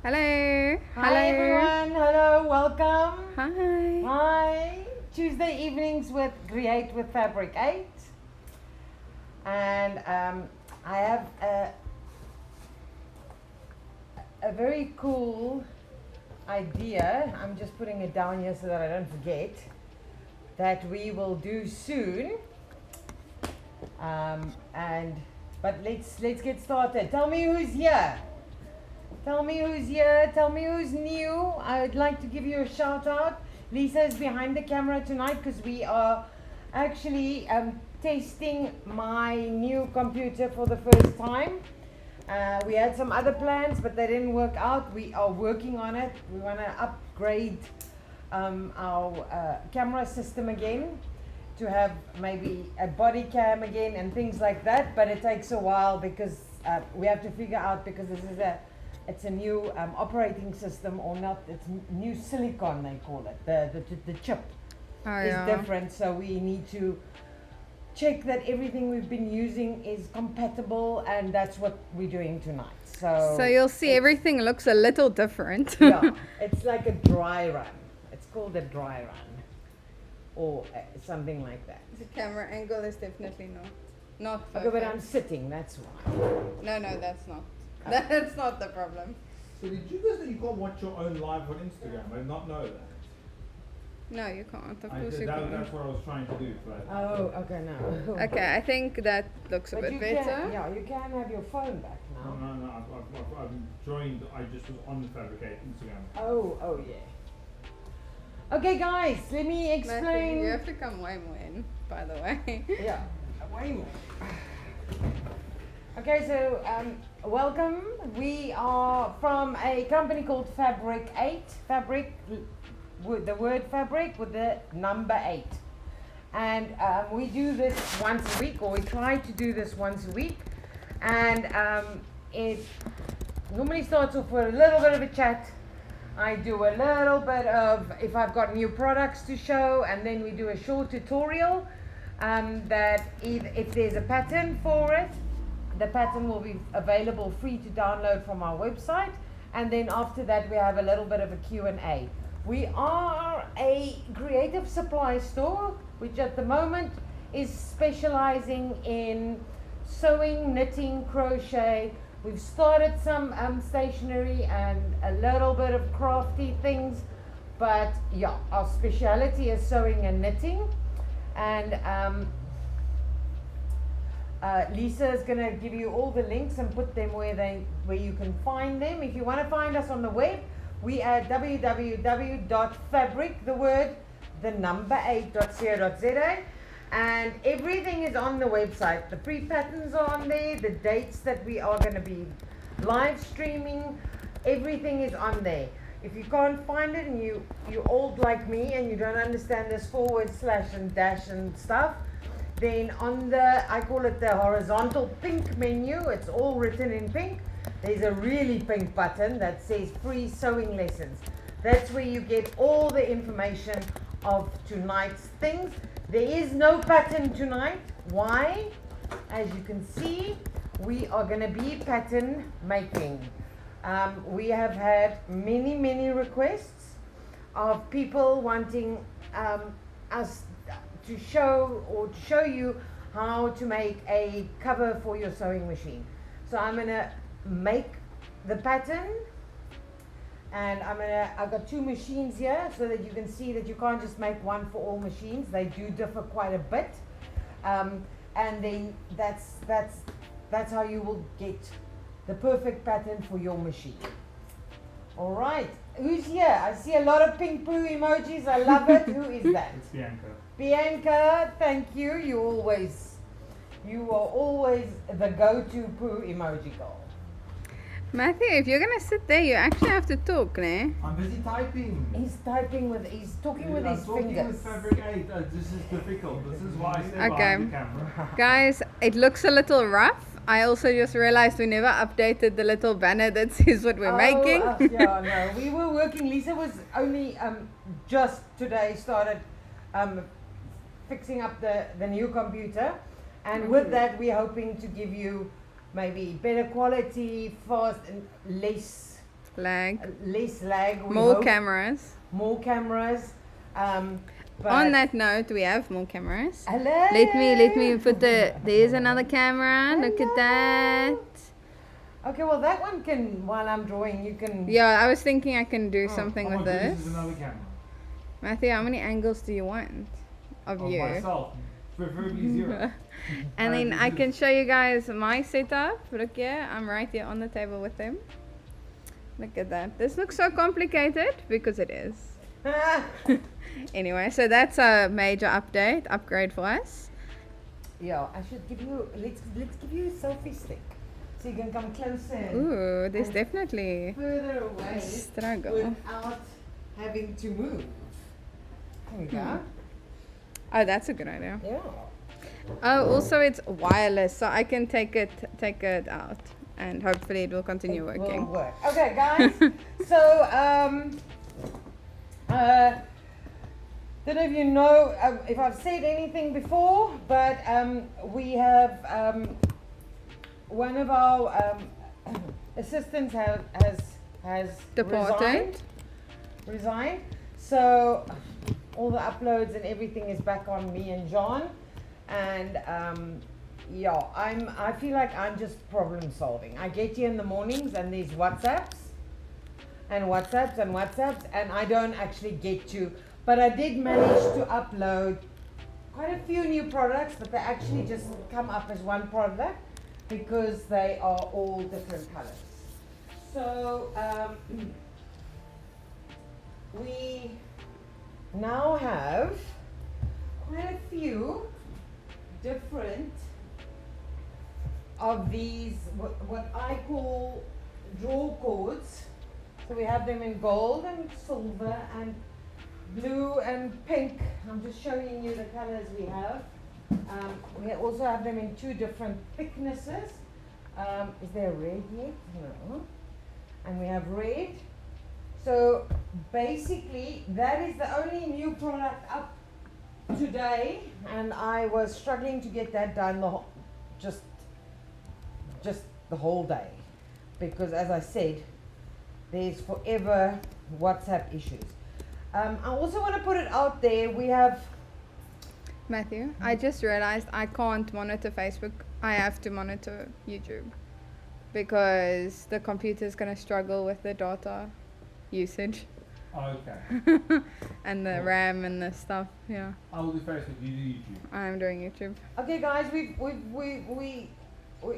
Hello. Hi everyone, hello, welcome. Hi. Hi. Tuesday evenings with Create with Fabric8. And I have a very cool idea. I'm just putting it down here so that I don't forget. That we will do soon. But let's get started. Tell me who's here. Tell me who's here, tell me who's new. I would like to give you a shout out. Lisa is behind the camera tonight because we are actually testing my new computer for the first time. We had some other plans but they didn't work out. We are working on it. We want to upgrade our camera system again to have maybe a body cam again and things like that, but it takes a while because we have to figure out, because it's a new operating system, or not, it's new silicon they call it, the chip is different, so we need to check that everything we've been using is compatible, and that's what we're doing tonight. So you'll see everything looks a little different. Yeah, it's like a dry run. It's called a dry run or something like that. The camera angle is definitely not perfect. Okay, but I'm sitting, that's why. No, that's not. That's not the problem. So did you guys know you can't watch your own live on Instagram? I did not know that. No, you can't. Of course you That's can't. what I was trying to do. But Oh, okay, no. Okay, I think that looks a But bit you better. yeah, you can have your phone back now. no. I've joined. I just was on the Fabric8 Instagram. Oh yeah. Okay, guys, let me Matthew, explain. you have to come way more in, by the way. Yeah, way more. Okay, so welcome. We are from a company called Fabric8. Fabric, with the word fabric with the number 8. And we do this once a week, or we try to do this once a week. And it normally starts off with a little bit of a chat. I do a little bit of, if I've got new products to show, and then we do a short tutorial that if there's a pattern for it, the pattern will be available free to download from our website. And then after that we have a little bit of a Q&A. We are a creative supply store, which at the moment is specializing in sewing, knitting, crochet. We've started some stationery and a little bit of crafty things, but yeah, our speciality is sewing and knitting. And Lisa is going to give you all the links and put them where you can find them. If you want to find us on the web, we are www.fabric8.co.za, and everything is on the website. The pre-patterns are on there, the dates that we are going to be live streaming, everything is on there. If you can't find it and you're old like me and you don't understand this forward slash and dash and stuff, then on I call it the horizontal pink menu, it's all written in pink. There's a really pink button that says free sewing lessons. That's where you get all the information of tonight's things. There is no pattern tonight. Why? As you can see, we are going to be pattern making. We have had many requests of people wanting us to show you how to make a cover for your sewing machine. So I'm gonna make the pattern, and I've got two machines here so that you can see that you can't just make one for all machines. They do differ quite a bit, and then that's how you will get the perfect pattern for your machine. All right, who's here? I see a lot of pink poo emojis. I love it. Who is that? It's Bianca. Bianca, thank you. You are always the go-to poo emoji girl. Matthew, if you're gonna sit there, you actually have to talk, ne? I'm busy typing. He's talking with his fingers. With Fabric8. This is difficult. This is why I stay Okay. behind the camera. Guys, it looks a little rough. I also just realized we never updated the little banner that says what we're making. Yeah, no, we were working. Lisa was only just today started fixing up the new computer, and with that we're hoping to give you maybe better quality, fast and less lag, less lag. We more hope. cameras. More cameras. But On that note, we have more cameras. hello. Let me put there's another camera. Look at that. Okay, well that one can, while I'm drawing, you can. Yeah, I was thinking I can do Oh, something Oh with my goodness, this. there's another camera. Matthew, how many angles do you want of Of you? myself. Preferably 0. And then I can show you guys my setup. Look here, I'm right here on the table with them. Look at that. This looks so complicated because it is. Anyway, so that's a major upgrade for us. Yeah, I should give you. Let's give you a selfie stick, so you can come closer. And Ooh, there's and definitely further a away struggle. without having to move. There we go. Oh, that's a good idea. Yeah. Oh, also it's wireless, so I can take it out, and hopefully it will continue It working. will work. Okay, guys. So don't know if you know if I've said anything before, but we have one of our assistants has Departed. resigned. So all the uploads and everything is back on me and John, and yeah, I feel like I'm just problem solving. I get here in the mornings and there's WhatsApps and WhatsApps and WhatsApps, and I don't actually get to. But I did manage to upload quite a few new products, but they actually just come up as one product because they are all different colors. So we now have quite a few different of these, what I call draw cords. So we have them in gold and silver and blue and pink. I'm just showing you the colors we have. We also have them in 2 different thicknesses. Is there red yet? No. And we have red. So basically that is the only new product up today, and I was struggling to get that done just the whole day, because as I said, there's forever WhatsApp issues. I also want to put it out there, we have... Matthew, I just realized I can't monitor Facebook. I have to monitor YouTube because the computer's going to struggle with the data usage. Oh, okay. And the RAM and the stuff, yeah. I will do Facebook, you do YouTube. I'm doing YouTube. Okay guys,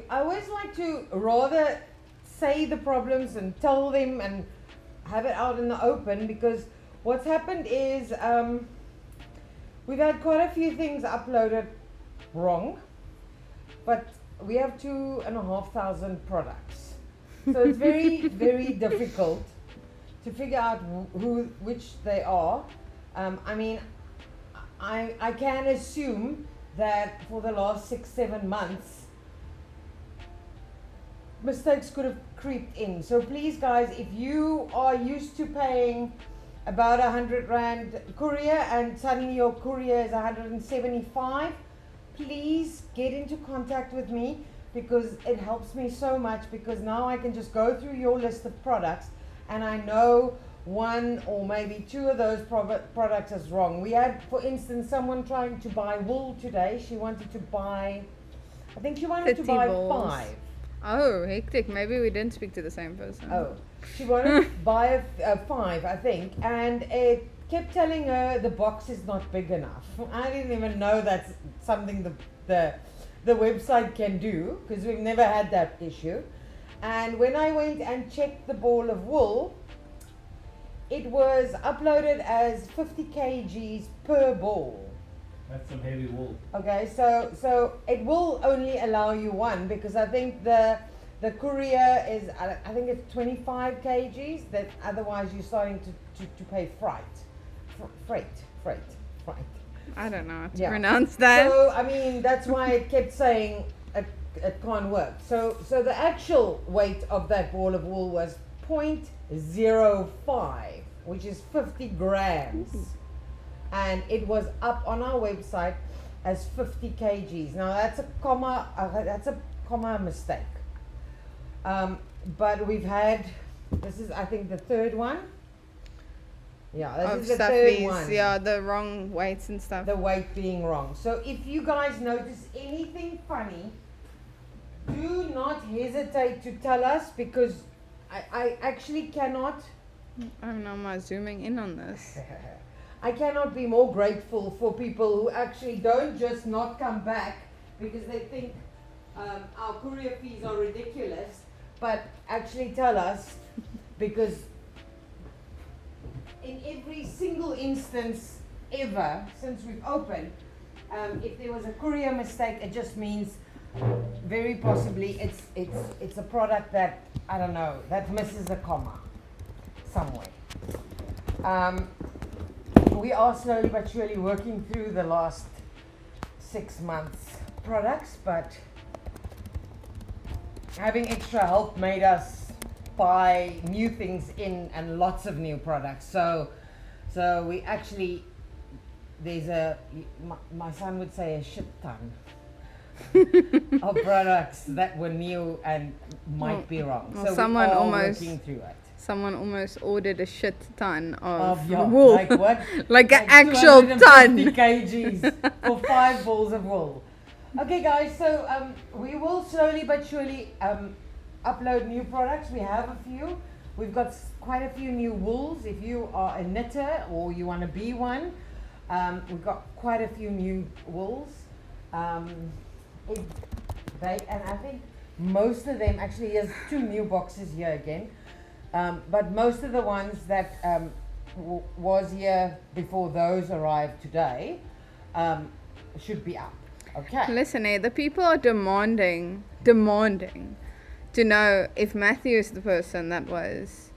I always like to rather say the problems and tell them and have it out in the open, because what's happened is we've had quite a few things uploaded wrong, but we have 2,500 products. So it's very, very difficult to figure out which they are. I mean, I can assume that for the last 6-7 months, mistakes could have creeped in. So please guys, if you are used to paying about 100 Rand courier and suddenly your courier is 175, please get into contact with me, because it helps me so much, because now I can just go through your list of products and I know 1 or maybe 2 of those products is wrong. We had, for instance, someone trying to buy wool today. She wanted to buy, I think she wanted to 50 buy balls. 5. Oh, hectic. Maybe we didn't speak to the same person. Oh, she wanted to buy 5, I think, and it kept telling her the box is not big enough. I didn't even know that's something the website can do, because we've never had that issue. And when I went and checked the ball of wool, it was uploaded as 50 kgs per ball. That's some heavy wool. Okay, so it will only allow you 1, because I think the courier is, I think it's 25 kgs, that otherwise you're starting to pay freight. I don't know how to Yeah. pronounce that. So, I mean, that's why it kept saying it can't work. So the actual weight of that ball of wool was 0.05, which is 50 grams. And it was up on our website as 50 kgs. Now that's a comma mistake. But we've had This is, I think, the third one. Yeah, this Of is the third stuffies, one. yeah, the wrong weights and stuff. The weight being wrong. So if you guys notice anything funny, do not hesitate to tell us, because I actually cannot. I don't know, am I zooming in on this? I cannot be more grateful for people who actually don't just not come back because they think our courier fees are ridiculous, but actually tell us, because in every single instance ever since we've opened, if there was a courier mistake, it just means very possibly it's a product that, I don't know, that misses a comma somewhere. We are slowly but surely working through the last 6 months products, but having extra help made us buy new things in and lots of new products. So we actually, there's my son would say a shit ton of products that were new and might be wrong. Well, so someone we are almost- working through it. Someone almost ordered a shit ton Of yeah, wool. like what? Like an actual 250 ton. kgs for 5 balls of wool. Okay, guys. So we will slowly but surely upload new products. We have a few. We've got quite a few new wools. If you are a knitter or you want to be one, we've got quite a few new wools. And I think most of them, actually, there's 2 new boxes here again. But most of the ones that was here before those arrived today should be up. Okay. Listen, the people are demanding to know if Matthew is the person that was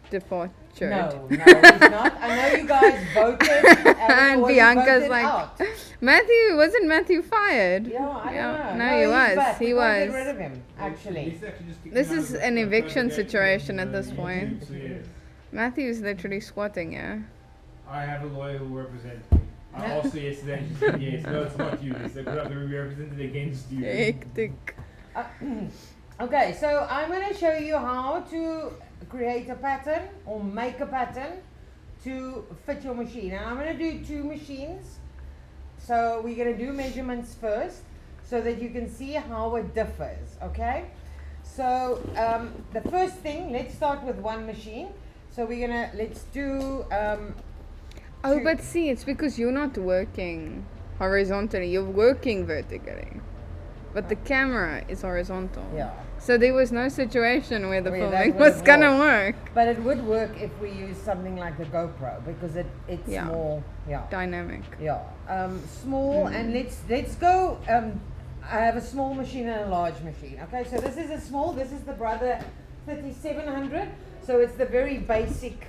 departured. No, he's not. I know you guys voted. And Bianca's like, out. wasn't Matthew fired? Yeah, I don't know. No, he he's was. back. He We can't was. get rid of him, actually. This is an eviction situation at this point. Yes. Matthew is literally squatting, yeah. I have a lawyer who represents me. I also yesterday she said yes. No, it's not you. It's the group that we represented against you. Hectic. Okay, so I'm going to show you how to create a pattern or make a pattern to fit your machine. And I'm going to do 2 machines. So we're going to do measurements first so that you can see how it differs, okay? So the first thing, let's start with 1 machine. So we're going to, let's do... Oh, but see, it's because you're not working horizontally, you're working vertically. But the camera is horizontal. yeah. So there was no situation where the Where that filming would was have gonna work. But it would work if we use something like the GoPro, because it's Yeah. more, Dynamic. small. And let's go. I have a small machine and a large machine. Okay, so this is a small. This is the Brother 3700. So it's the very basic.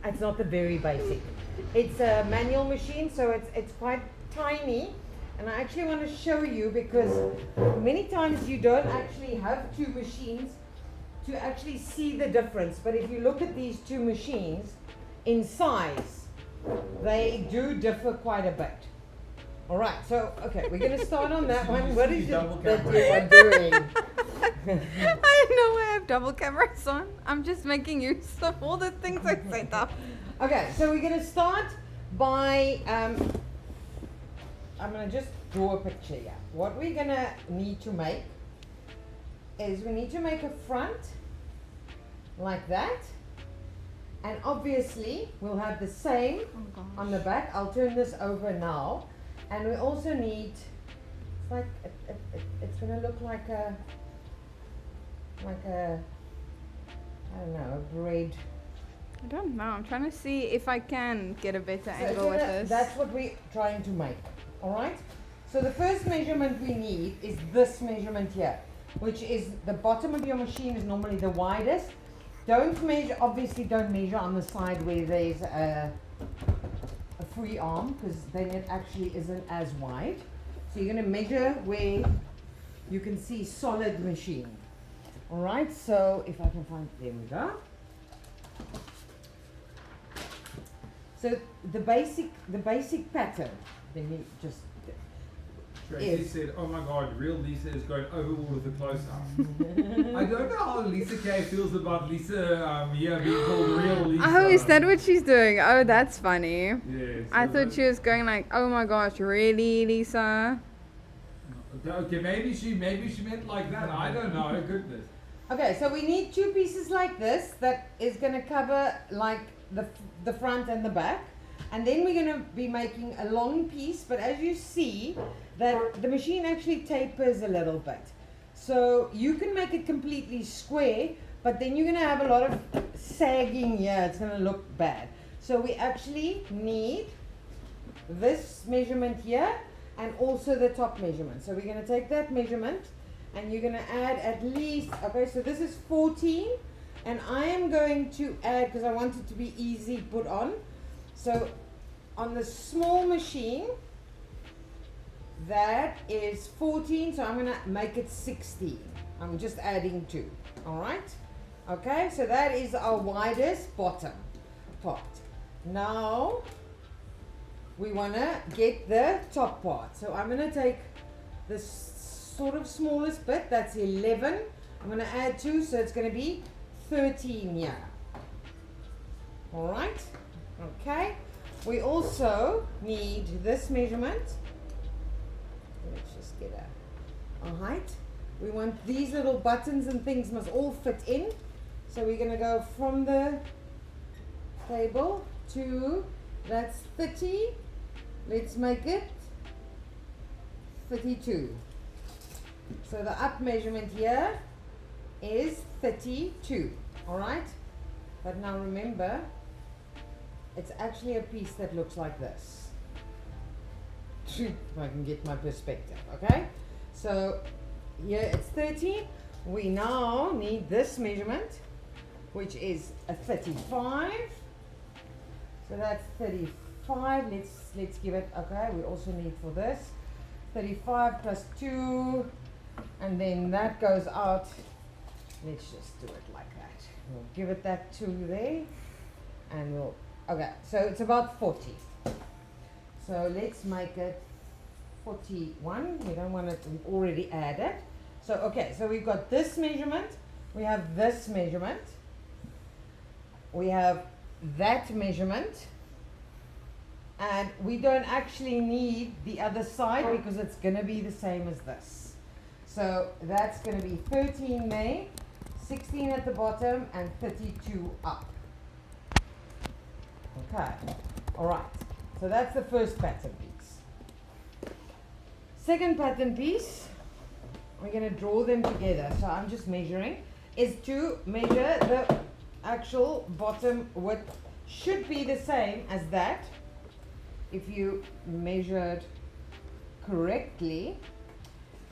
It's not the very basic. It's a manual machine, so it's quite tiny. And I actually want to show you, because many times you don't actually have 2 machines to actually see the difference. But if you look at these 2 machines in size, they do differ quite a bit. All right, so, okay, we're going to start on that one. What is it that you are doing? I know I have double cameras on. I'm just making use of all the things I set up. Okay, so we're going to start by... I'm going to just draw a picture here. What we're going to need to make is we need to make a front like that. And obviously, we'll have the same on the back. I'll turn this over now. And we also need, it's like, it's going to look like a, I don't know, a braid. I don't know. I'm trying to see if I can get a better So angle with this. that's what we're trying to make. All right. So the first measurement we need is this measurement here, which is the bottom of your machine is normally the widest. Don't measure, obviously don't measure on the side where there's a free arm, because then it actually isn't as wide. So you're going to measure where you can see solid machine. All right. So if I can find, there we go. So the basic pattern, let me just Tracy Yes. said, "Oh my God, real Lisa is going overboard with the close-up." I don't know how Lisa K feels about Lisa here being called real Lisa. Oh, is that what she's doing? Oh, that's funny. Yes. I thought she was going like, oh my gosh, really, Lisa? Okay, maybe she meant like that. I don't know. Goodness. Okay, so we need two pieces like this that is going to cover like the front and the back. And then we're going to be making a long piece, but as you see, that the machine actually tapers a little bit. So you can make it completely square, but then you're going to have a lot of sagging here. It's going to look bad. So we actually need this measurement here and also the top measurement. So we're going to take that measurement and you're going to add at least, okay, so this is 14, and I am going to add, because I want it to be easy put on. So on the small machine, that is 14, so I'm going to make it 16. I'm just adding 2, all right? Okay, so that is our widest bottom part. Now, we want to get the top part. So I'm going to take this sort of smallest bit, that's 11. I'm going to add 2, so it's going to be 13 here. All right? Okay, we also need this measurement. Let's just get a height. We want these little buttons and things must all fit in. So we're going to go from the table to, that's 30. Let's make it 32. So the up measurement here is 32. All right? But now remember, it's actually a piece that looks like this. If I can get my perspective, okay? So here it's 30. We now need this measurement, which is a 35. So that's 35. Let's give it, okay, we also need for this 35 plus 2, and then that goes out. Let's just do it like that. We'll give it that 2 there, and we'll, okay, so it's about 40. So let's make it 41. We don't want it to already add it. So, okay, so we've got this measurement, we have this measurement, we have that measurement, and we don't actually need the other side because it's going to be the same as this. So that's going to be 13 there, 16 at the bottom, and 32 up. Okay, all right. So that's the first pattern piece. Second pattern piece, we're going to draw them together. So I'm just measuring, is to measure the actual bottom width. Should be the same as that if you measured correctly,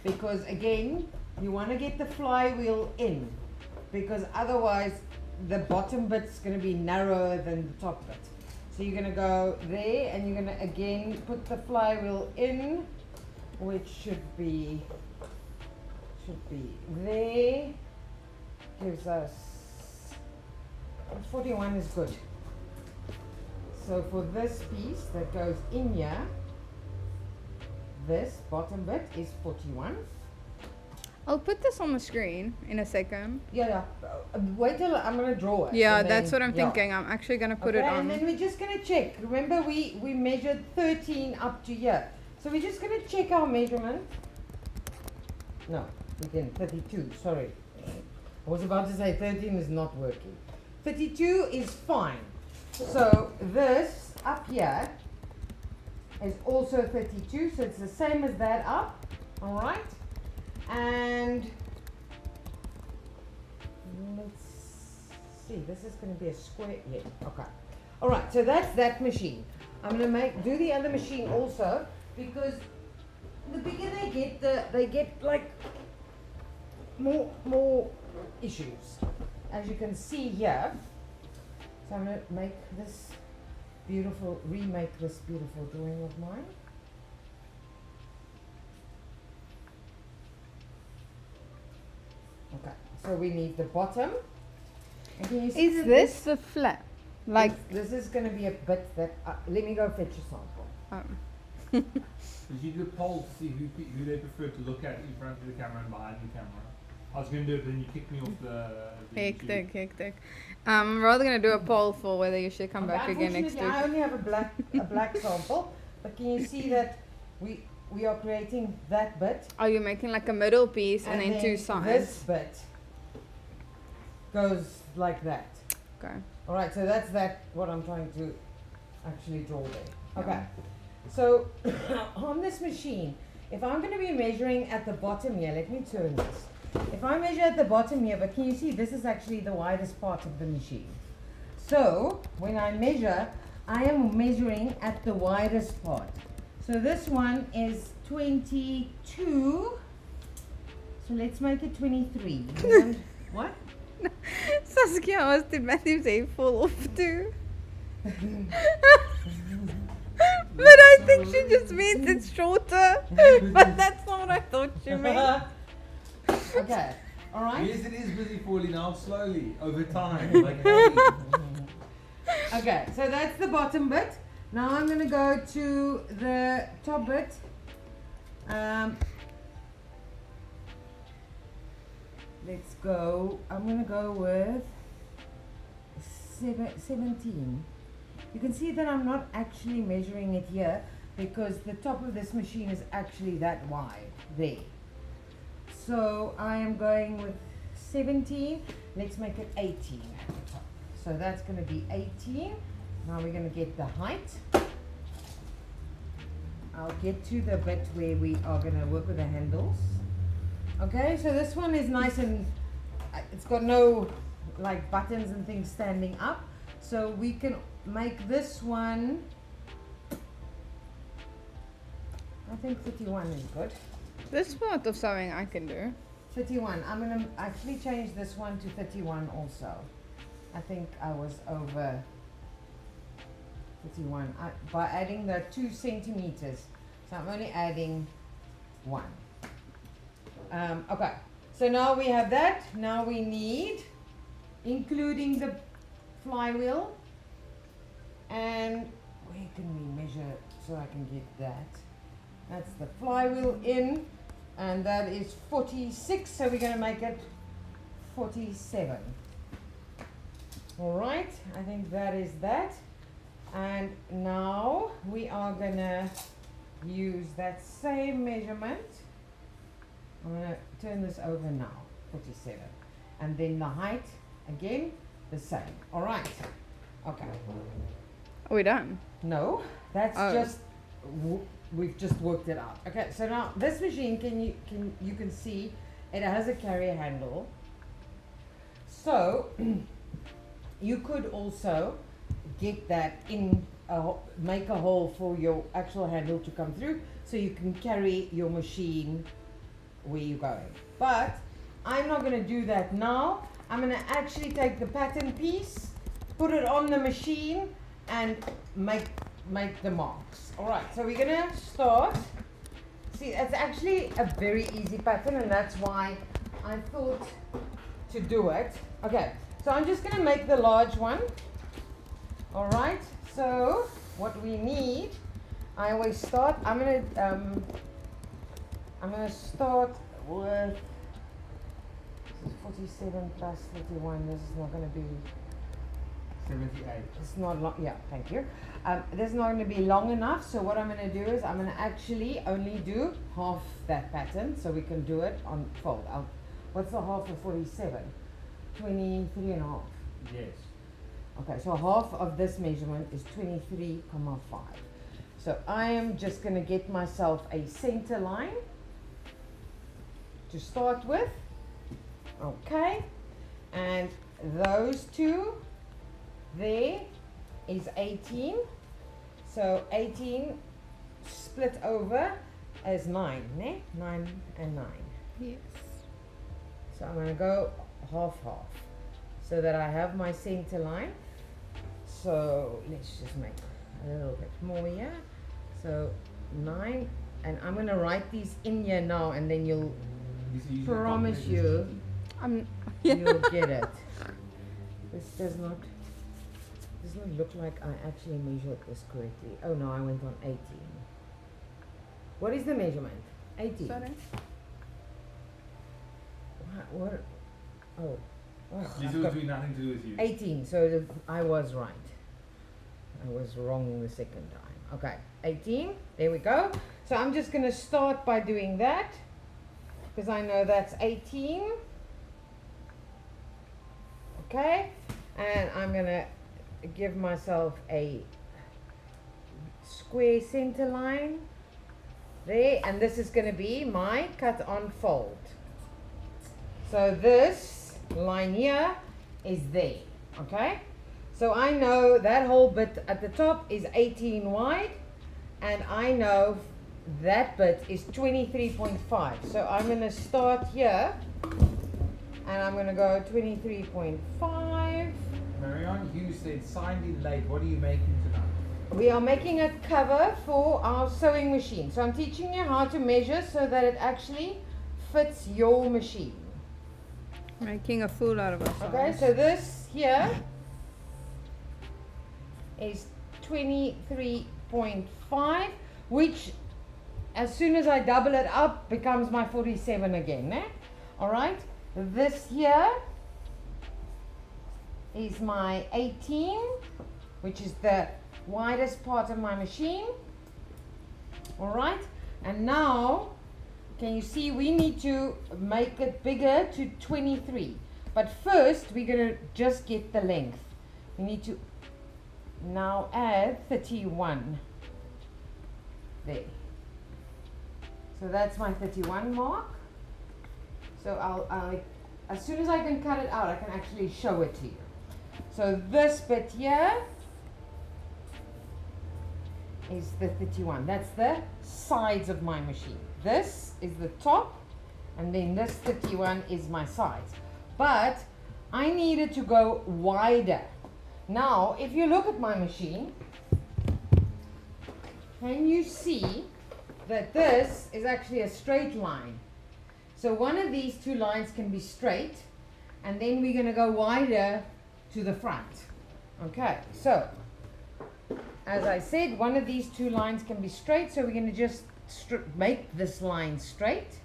because again, you want to get the flywheel in, because otherwise the bottom bit's going to be narrower than the top bit. So you're going to go there and you're going to again put the flywheel in, which should be there. Gives us 41 is good. So for this piece that goes in here, this bottom bit is 41. I'll put this on the screen in a second. Yeah. Wait till I'm going to draw it. Yeah, and that's then- what I'm yeah. thinking. I'm actually going to put Okay, it on. and then we're just going to check. Remember, we measured 13 up to here. So we're just going to check our measurement. No, again, 32, sorry. I was about to say 13 is not working. 32 is fine. So this up here is also 32, so it's the same as that up, all right? And let's see, this is going to be a square, yeah, okay. All right, so that's that machine. I'm going to do the other machine also, because the bigger they get like more issues, as you can see here. So I'm going to make this remake this beautiful drawing of mine. Okay, so we need the bottom. And can you see Is that this the flap? Like, this is going to be a bit that, let me go fetch a sample. oh. Did you do a poll to see who they prefer to look at in front of the camera and behind the camera? I was going to do it, but then you kicked me off the YouTube. Hectic. I'm rather going to do a poll for whether you should come Okay, back again next unfortunately, week. I only have a black sample, but can you see that we are creating that bit? Are you making like a middle piece and then two This sides? bit goes like that. Okay. All right, so that's what I'm trying to actually draw there. Yeah. Okay, so on this machine, if I'm going to be measuring at the bottom here, let me turn this. If I measure at the bottom here, but can you see this is actually the widest part of the machine. So when I measure, I am measuring at the widest part. So this one is 22. So let's make it 23. And what? Saskia asked did Matthew say fall off too? But I think she just means it's shorter. But that's not what I thought she meant. Okay, all right. Yes, it is busy falling out slowly over time. Like, hey. Okay, so that's the bottom bit. Now I'm going to go to the top bit. Let's go. I'm going to go with 17. You can see that I'm not actually measuring it here because the top of this machine is actually that wide there. So I am going with 17. Let's make it 18 at the top. So that's going to be 18. Now we're going to get the height. I'll get to the bit where we are going to work with the handles. Okay, so this one is nice and it's got no like buttons and things standing up. So we can make this one, I think 31 is good. This part of sewing I can do. 31. I'm going to actually change this one to 31 also. I think I was over 31 by adding the 2 centimeters. So I'm only adding 1. Okay, so now we have that. Now we need, including the flywheel, and where can we measure so I can get that? That's the flywheel in, and that is 46, so we're going to make it 47. All right, I think that is that. And now we are going to use that same measurement. I'm going to turn this over now, 47. And then the height, again, the same. All right. Okay. Are we done? No, that's Oh. just, we've just worked it out. Okay, so now this machine, you can see it has a carrier handle. So you could also get that in, make a hole for your actual handle to come through so you can carry your machine where you're going. But I'm not going to do that now. I'm going to actually take the pattern piece, put it on the machine and make the marks. All right, so we're going to start. See, it's actually a very easy pattern and that's why I thought to do it. Okay, so I'm just going to make the large one. All right, so what we need, I always start, I'm going to start with, this is 47 plus 31, this is not going to be 78. it's not long, yeah, thank you. This is not going to be long enough, so what I'm going to do is I'm going to actually only do half that pattern, so we can do it on fold. What's the half of 47? 23 and a half. Yes. Okay, so half of this measurement is 23,5. So I am just going to get myself a center line to start with. Okay, and those two there is 18. So 18 split over as 9, ne? 9 and 9. Yes. So I'm going to go half so that I have my center line. So let's just make a little bit more here. So 9, and I'm going to write these in here now and then you'll promise you you'll get it. This does not look like I actually measured this correctly. Oh no, I went on 18. What is the measurement? 18. Sorry. What? Oh. Ugh, This I've was got doing nothing to do with you. 18. So I was right. I was wrong the second time. Okay. 18. There we go. So I'm just going to start by doing that. Because I know that's 18. Okay. And I'm going to give myself a square center line there, and this is going to be my cut on fold. So this line here is there. Okay, so I know that whole bit at the top is 18 wide, and I know that bit is 23.5. So I'm going to start here, and I'm going to go 23.5. Marianne, you said signed in late. What are you making tonight? We are making a cover for our sewing machine. So I'm teaching you how to measure so that it actually fits your machine. Making a fool out of us. Okay, so this here is 23.5, which as soon as I double it up becomes my 47 again. Eh? Alright, this here is my 18, which is the widest part of my machine. All right, and now can you see we need to make it bigger to 23, but first we're going to just get the length. We need to now add 31 there. So that's my 31 mark. So I'll as soon as I can cut it out, I can actually show it to you. So this bit here is the 31. That's the sides of my machine. This is the top, and then this 31 is my sides. But I needed to go wider. Now, if you look at my machine, can you see that this is actually a straight line? So one of these two lines can be straight, and then we're going to go wider to the front. Okay, so as I said, one of these two lines can be straight, so we're going to just make this line straight.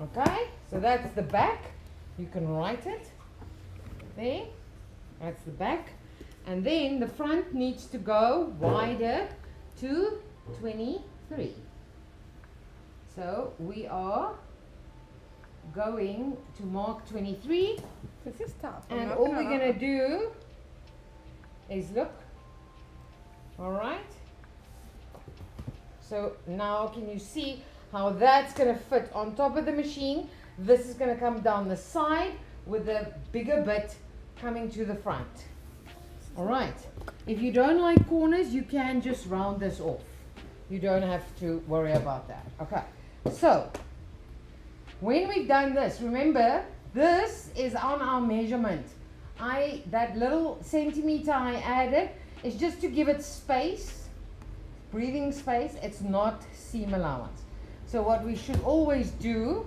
Okay, so that's the back. You can write it there. That's the back. And then the front needs to go wider to 23. So we are going to mark 23. This is tough. And all we're going to do is look. All right. So now can you see how that's going to fit on top of the machine? This is going to come down the side with the bigger bit coming to the front. All right. If you don't like corners, you can just round this off. You don't have to worry about that. Okay. So when we've done this, remember this is on our measurement. That little centimeter I added is just to give it space, breathing space. It's not seam allowance. So what we should always do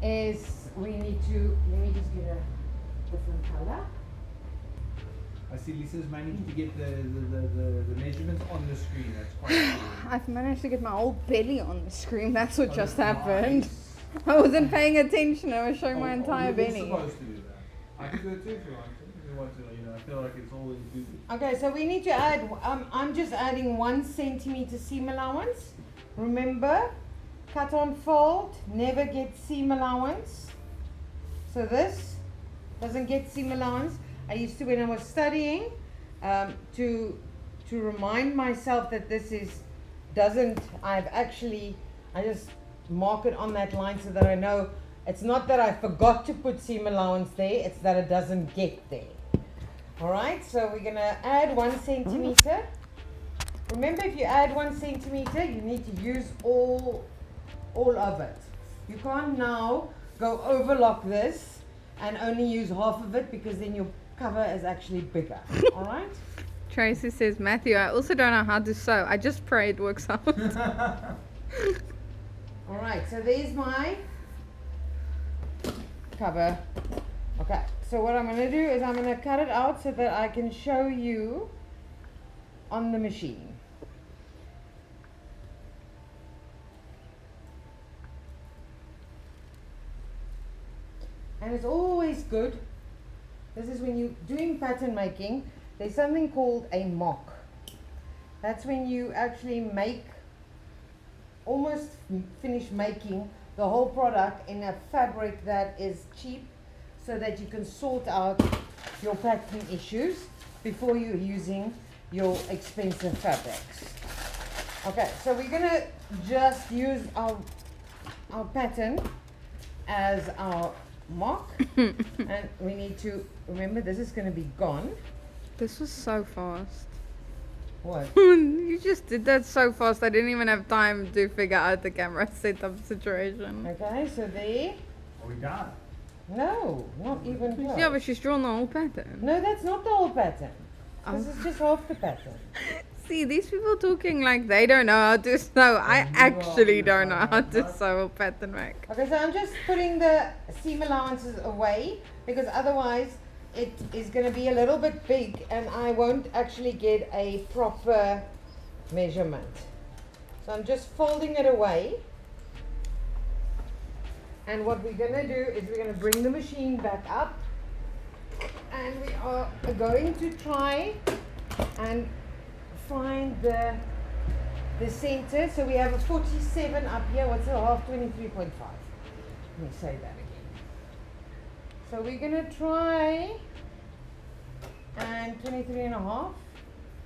is we need to, let me just get a different color. I see Lisa's managed to get the measurements on the screen. That's quite cool. I've managed to get my whole belly on the screen. That's what Oh, just that's happened. nice. I wasn't paying attention. I was showing my Oh, entire you're belly. supposed to do that. I can do it too if you want to. If you want to, you know, I feel like it's all included. Okay, so we need to add, I'm just adding 1 centimeter seam allowance. Remember, cut on fold, never get seam allowance. So this doesn't get seam allowance. I used to, when I was studying, to remind myself that this I just mark it on that line so that I know it's not that I forgot to put seam allowance there, it's that it doesn't get there. Alright, so we're going to add 1 centimeter. Remember, if you add 1 centimeter, you need to use all of it. You can't now go overlock this and only use half of it, because then your cover is actually bigger. Alright? Tracy says, Matthew, I also don't know how to sew. I just pray it works out. Alright, so there's my cover. Okay, so what I'm going to do is I'm going to cut it out so that I can show you on the machine. And it's always good. This is when you're doing pattern making, there's something called a mock. That's when you actually make, almost finish making the whole product in a fabric that is cheap, so that you can sort out your pattern issues before you're using your expensive fabrics. Okay, so we're gonna just use our pattern as our mock. And we need to remember this is gonna be gone. This was so fast. What? You just did that so fast. I didn't even have time to figure out the camera setup situation. Okay, so there. Are we done? No, not even close. Yeah, but she's drawn the whole pattern. No, that's not the whole pattern. This Oh. is just half the pattern. See, these people talking like they don't know how to sew. I actually don't know how to sew a pattern make. Okay, so I'm just putting the seam allowances away, because otherwise it is going to be a little bit big and I won't actually get a proper measurement. So I'm just folding it away. And what we're going to do is we're going to bring the machine back up, and we are going to try and find the center. So we have a 47 up here. What's a half? 23.5. Let me say that again. So we're going to try and 23 and a half.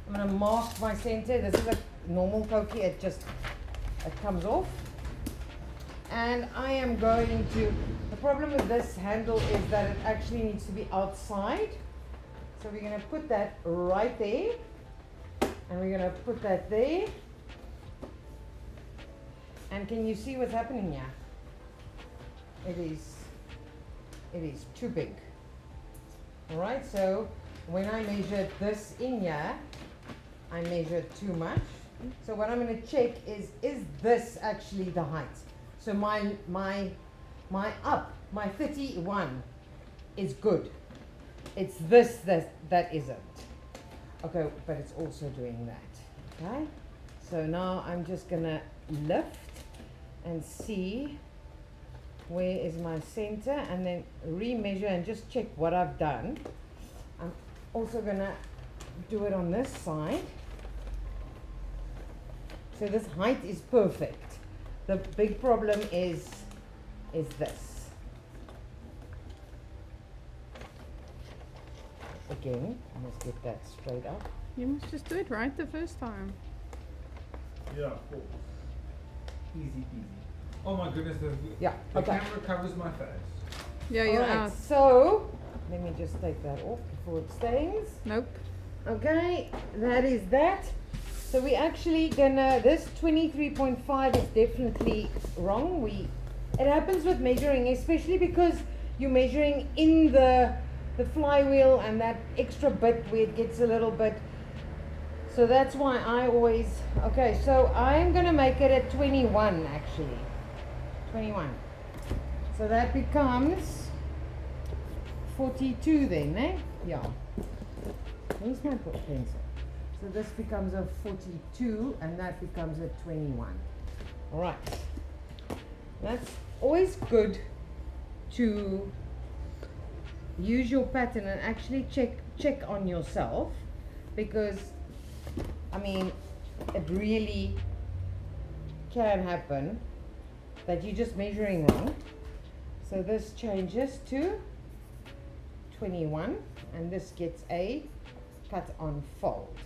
I'm going to mark my center. This is a normal 𝐂𝐀𝐄𝐓. It comes off. And I am going to, the problem with this handle is that it actually needs to be outside. So we're going to put that right there. And we're going to put that there. And can you see what's happening here? It is too big. Alright, so when I measured this in here, I measured too much. So what I'm going to check is this actually the height? So my 31 is good. It's this that isn't. Okay, but it's also doing that. Okay? So now I'm just gonna lift and see where is my center, and then remeasure and just check what I've done. I'm also gonna do it on this side. So this height is perfect. The big problem is this. Again, let's get that straight up. You must just do it right the first time. Yeah, of course. Easy peasy. Oh my goodness, Yeah, the okay. camera covers my face. Yeah, you're Alright, out. so let me just take that off before it stains. Nope. Okay, that is that. So we actually gonna, this 23.5 is definitely wrong. It happens with measuring, especially because you're measuring in the flywheel and that extra bit where it gets a little bit. So that's why I always, okay, so I'm gonna make it at 21 actually. 21. So that becomes 42 then, eh? Yeah. Where's my pencil? So this becomes a 42 and that becomes a 21. Alright. That's always good to use your pattern and actually check on yourself, because I mean it really can happen that you're just measuring wrong. So this changes to 21 and this gets a cut on fold.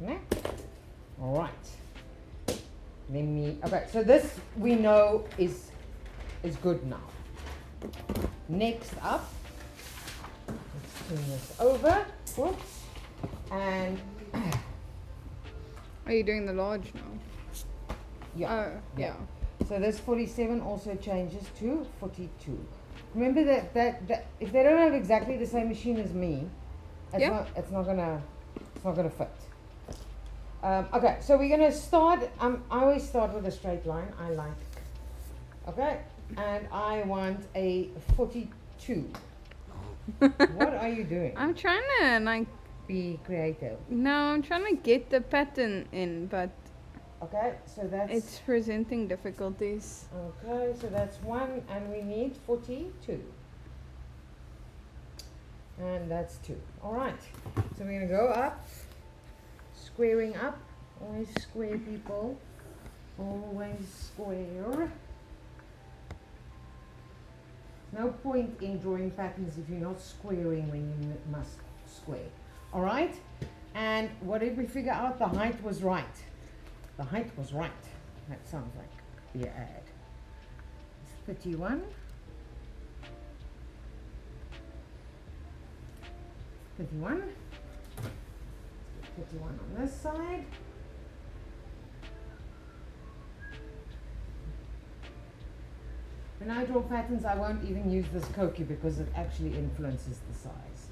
Okay? Alright. Okay, so this we know is good now. Next up, let's turn this over. Whoops. And Are you doing the large now? yeah. Oh, yeah. So this 47 also changes to 42. Remember that if they don't have exactly the same machine as me, it's not gonna fit. Okay, so we're gonna start. I always start with a straight line. I like. Okay, and I want a 42. What are you doing? I'm trying to like. Be creative. No, I'm trying to get the pattern in, but Okay, so that's. it's presenting difficulties. Okay, so that's one, and we need 42. And that's 2. Alright, so we're going to go up, squaring up, always square people, always square. No point in drawing patterns if you're not squaring when you must square. Alright, and what did we figure out? The height was right. The height was right. That sounds like the ad. It's 31. 31. 51 on this side. When I draw patterns, I won't even use this 𝐂𝐀𝐄 because it actually influences the size.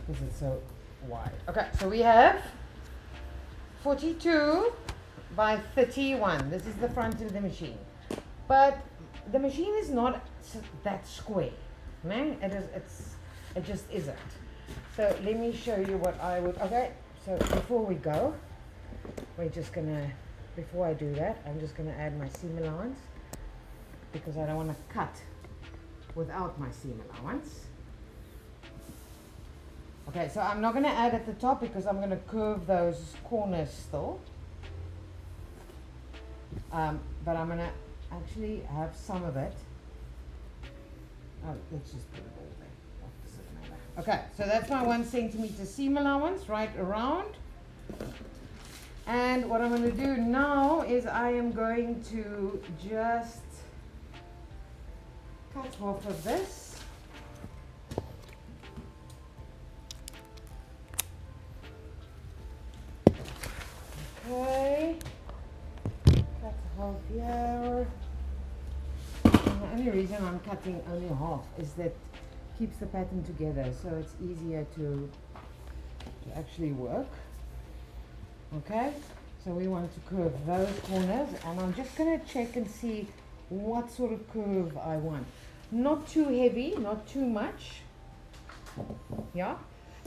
Because it's so wide. Okay, so we have 42 by 31. This is the front of the machine. But the machine is not that square. No? It just isn't. So let me show you what I would, okay, so before we go, we're just gonna, before I do that, I'm just gonna add my seam allowance because I don't want to cut without my seam allowance. Okay, so I'm not gonna add at the top because I'm gonna curve those corners still. But I'm gonna actually have some of it. Oh, let's just put it all there. What does it matter? Okay, so that's my 1 centimeter seam allowance right around. And what I'm going to do now is I am going to just cut off of this. Okay, cut half here. The only reason I'm cutting only half is that it keeps the pattern together, so it's easier to actually work. Okay, so we want to curve those corners, and I'm just going to check and see what sort of curve I want. Not too heavy, not too much. Yeah,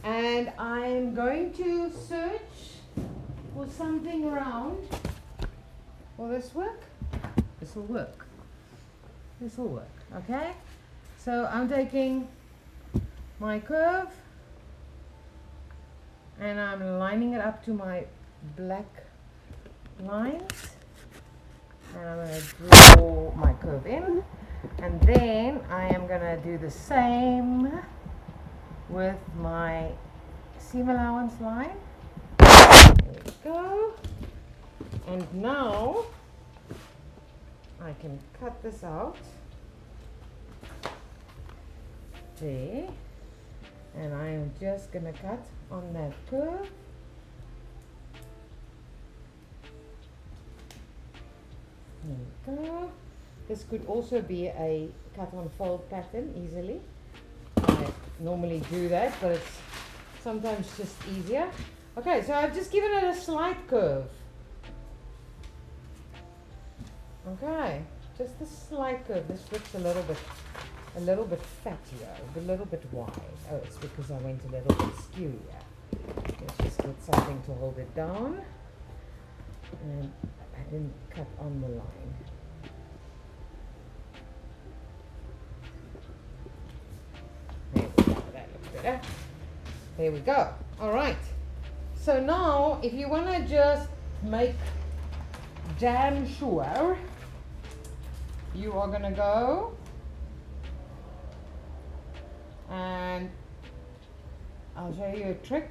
and I'm going to search for something round. Will this work? This will work. This will work, okay? So I'm taking my curve and I'm lining it up to my black lines, and I'm going to draw my curve in, and then I am going to do the same with my seam allowance line. There we go. And now I can cut this out there, and I am just going to cut on that curve. There we go. This could also be a cut on fold pattern easily. I normally do that, but it's sometimes just easier. Okay, so I've just given it a slight curve. Okay, just a slight curve. This looks a little bit fattier, a little bit wide. Oh, it's because I went a little bit skew here. Let's just get something to hold it down. And I didn't cut on the line. There we go, that looks better. There we go. All right. So now, if you want to just make damn sure, you are going to go and I'll show you a trick,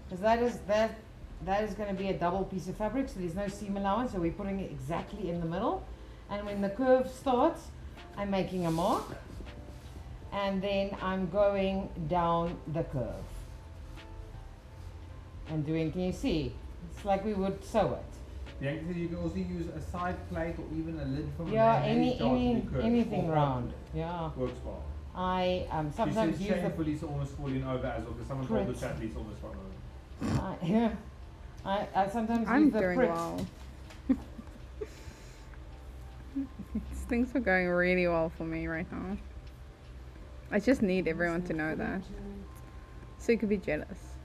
because that is going to be a double piece of fabric, so there's no seam allowance, so we're putting it exactly in the middle. And when the curve starts, I'm making a mark, and then I'm going down the curve and doing, can you see? It's like we would sew it. Yeah, you can also use a side plate or even a lid from anything round. Yeah. Works well. I sometimes use the police almost falling over as well, because someone told the chat police almost fall over. yeah. I sometimes I'm use the doing pricks. well. Things are going really well for me right now. I just need everyone to know that, so you could be jealous.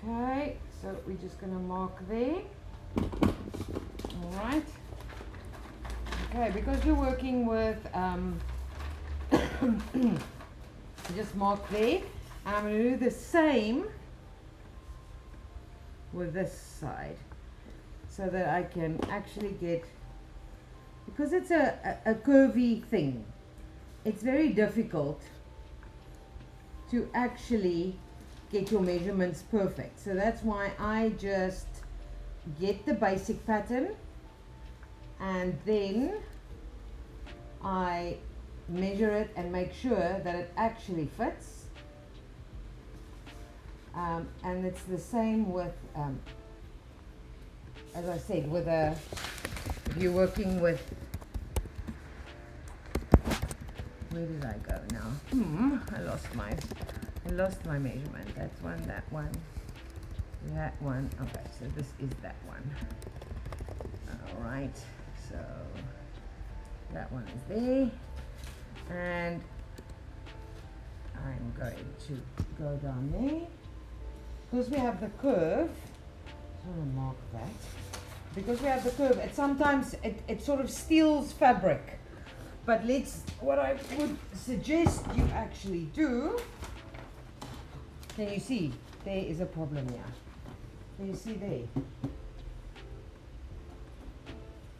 Okay, so we're just going to mark there. Alright. Okay, because you're working with Just mark there, and I'm going to do the same with this side, so that I can actually get, because it's a curvy thing, it's very difficult to actually get your measurements perfect. So that's why I just get the basic pattern, and then I measure it and make sure that it actually fits. And it's the same with, as I said, with if you're working with, where did I go now? I lost my measurement. That's one, that one, that one. Okay, so this is that one. All right, so that one is there, and I'm going to go down there. Because we have the curve, I want to mark that. Because we have the curve, sometimes it sort of steals fabric. But what I would suggest you actually do, can you see? There is a problem here. Can you see there?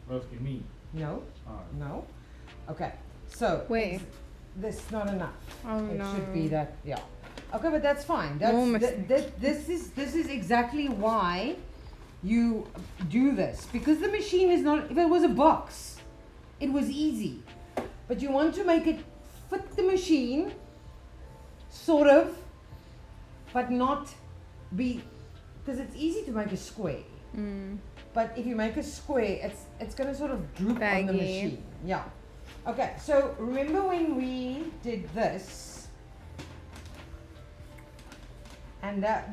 Asking me. No, Alright. no. Okay, so Wait. this is not enough. Oh It no. should be that, yeah. Okay, but that's fine. No This is exactly why you do this, because the machine is not. If it was a box, it was easy, but you want to make it fit the machine, sort of, but not be, because it's easy to make a square. But if you make a square, it's going to sort of droop on the Baggy. machine. Yeah. Okay. So remember when we did this? And that's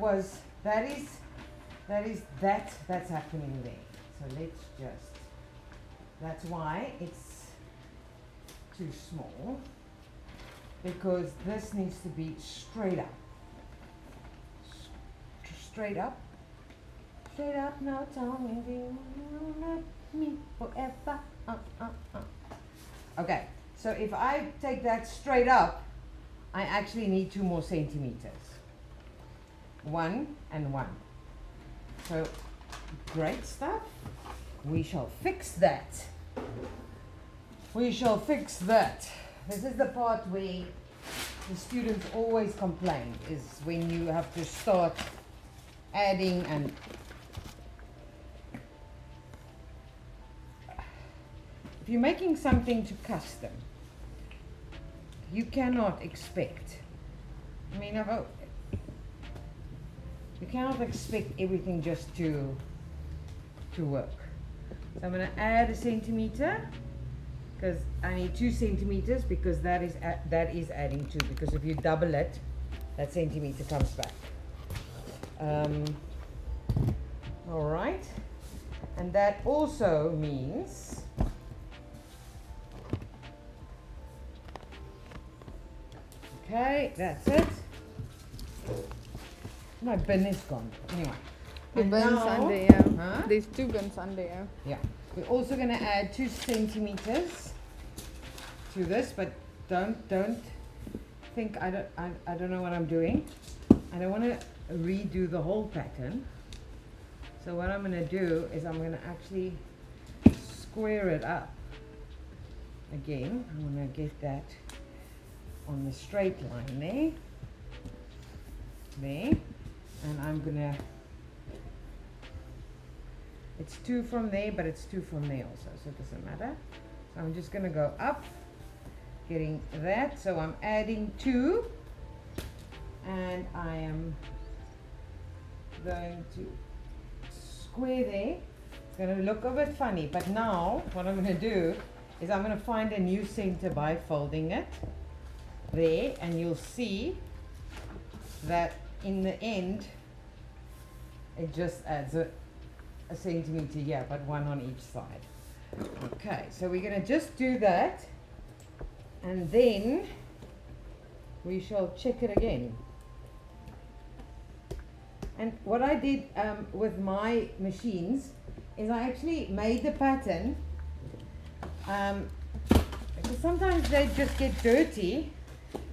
happening there. So let's just, that's why it's too small, because this needs to be straight up. Straight up. Straight up, now tell me, do you wanna let me forever? Okay, so if I take that straight up, I actually need 2 more centimeters. 1 and 1. So, great stuff. We shall fix that. We shall fix that. This is the part where the students always complain, is when you have to start adding and if you're making something to custom, you cannot expect, you cannot expect everything just to work. So I'm going to add a centimeter, because I need 2 centimeters, because that is adding 2, because if you double it, that centimeter comes back. All right, and that also means okay, that's it. My bin is gone. Anyway. The And bins now- under here. Huh? There's 2 bins under here. Yeah. We're also going to add 2 centimeters to this, but don't think I don't know what I'm doing. I don't want to redo the whole pattern. So what I'm going to do is I'm going to actually square it up again. I'm going to get that on the straight line there, and I'm going to, it's 2 from there, but it's 2 from there also, so it doesn't matter. So I'm just going to go up, getting that, so I'm adding 2, and I am going to square there. It's going to look a bit funny, but now what I'm going to do is I'm going to find a new center by folding it there, and you'll see that in the end it just adds a centimeter here, but 1 on each side. Okay, so we're going to just do that, and then we shall check it again. And what I did with my machines is I actually made the pattern. Just sometimes they just get dirty.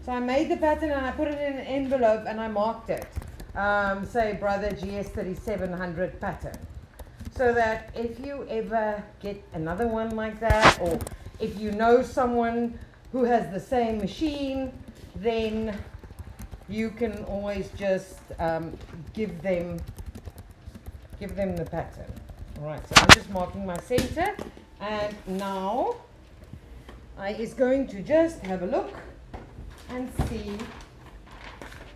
So I made the pattern and I put it in an envelope and I marked it. Say brother GS3700 pattern. So that if you ever get another one like that, or if you know someone who has the same machine, then you can always just give them the pattern. Alright, so I'm just marking my center, and now I is going to just have a look and see,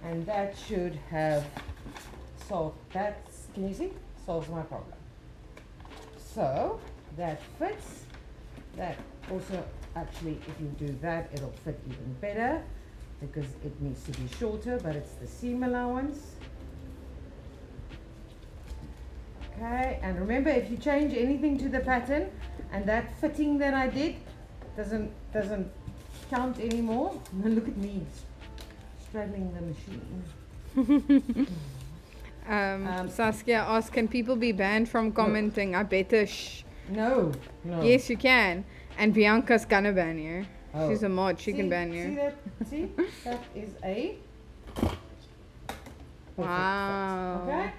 and that should have solved that. Can you see? Solves my problem. So that fits. That also, actually, if you do that, it'll fit even better because it needs to be shorter, but it's the seam allowance. Okay, and remember, if you change anything to the pattern and that fitting that I did doesn't count anymore. Look at me straddling the machine. Saskia asked, can people be banned from commenting? I better shh. No. Yes, you can. And Bianca's gonna ban you. Oh. She's a mod. She can ban you. See that? See? That is a perfect Wow. fit. Okay?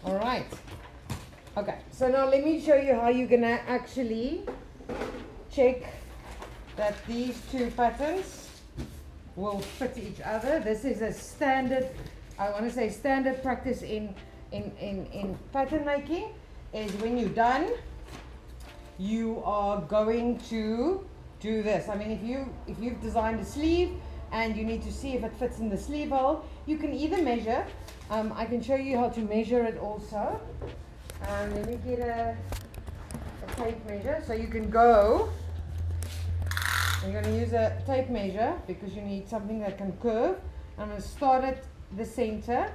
Alright. Okay, so now let me show you how you're gonna actually check that these two patterns will fit each other. This is a standard, I want to say standard practice in pattern making, is when you're done, you are going to do this. I mean, if you've designed a sleeve and you need to see if it fits in the sleeve hole, you can either measure. I can show you how to measure it also. Let me get a tape measure. So you can go, you're going to use a tape measure because you need something that can curve. I'm going to start at the center.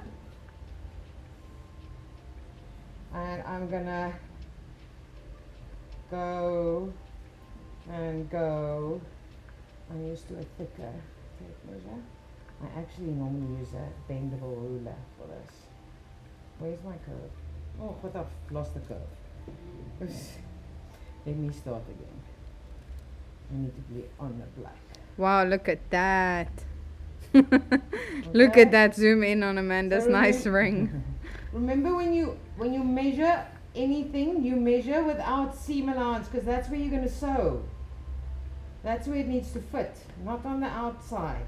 And I'm going to go and go. I'm used to a thicker tape measure. I actually normally use a bendable ruler for this. Where's my curve? Oh, but I've lost the curve. Let me start again. I need to be on the black. Wow, look at that. Look at that. Zoom in on Amanda's So nice ring. Remember when you measure anything, you measure without seam allowance because that's where you're going to sew. That's where it needs to fit, not on the outside.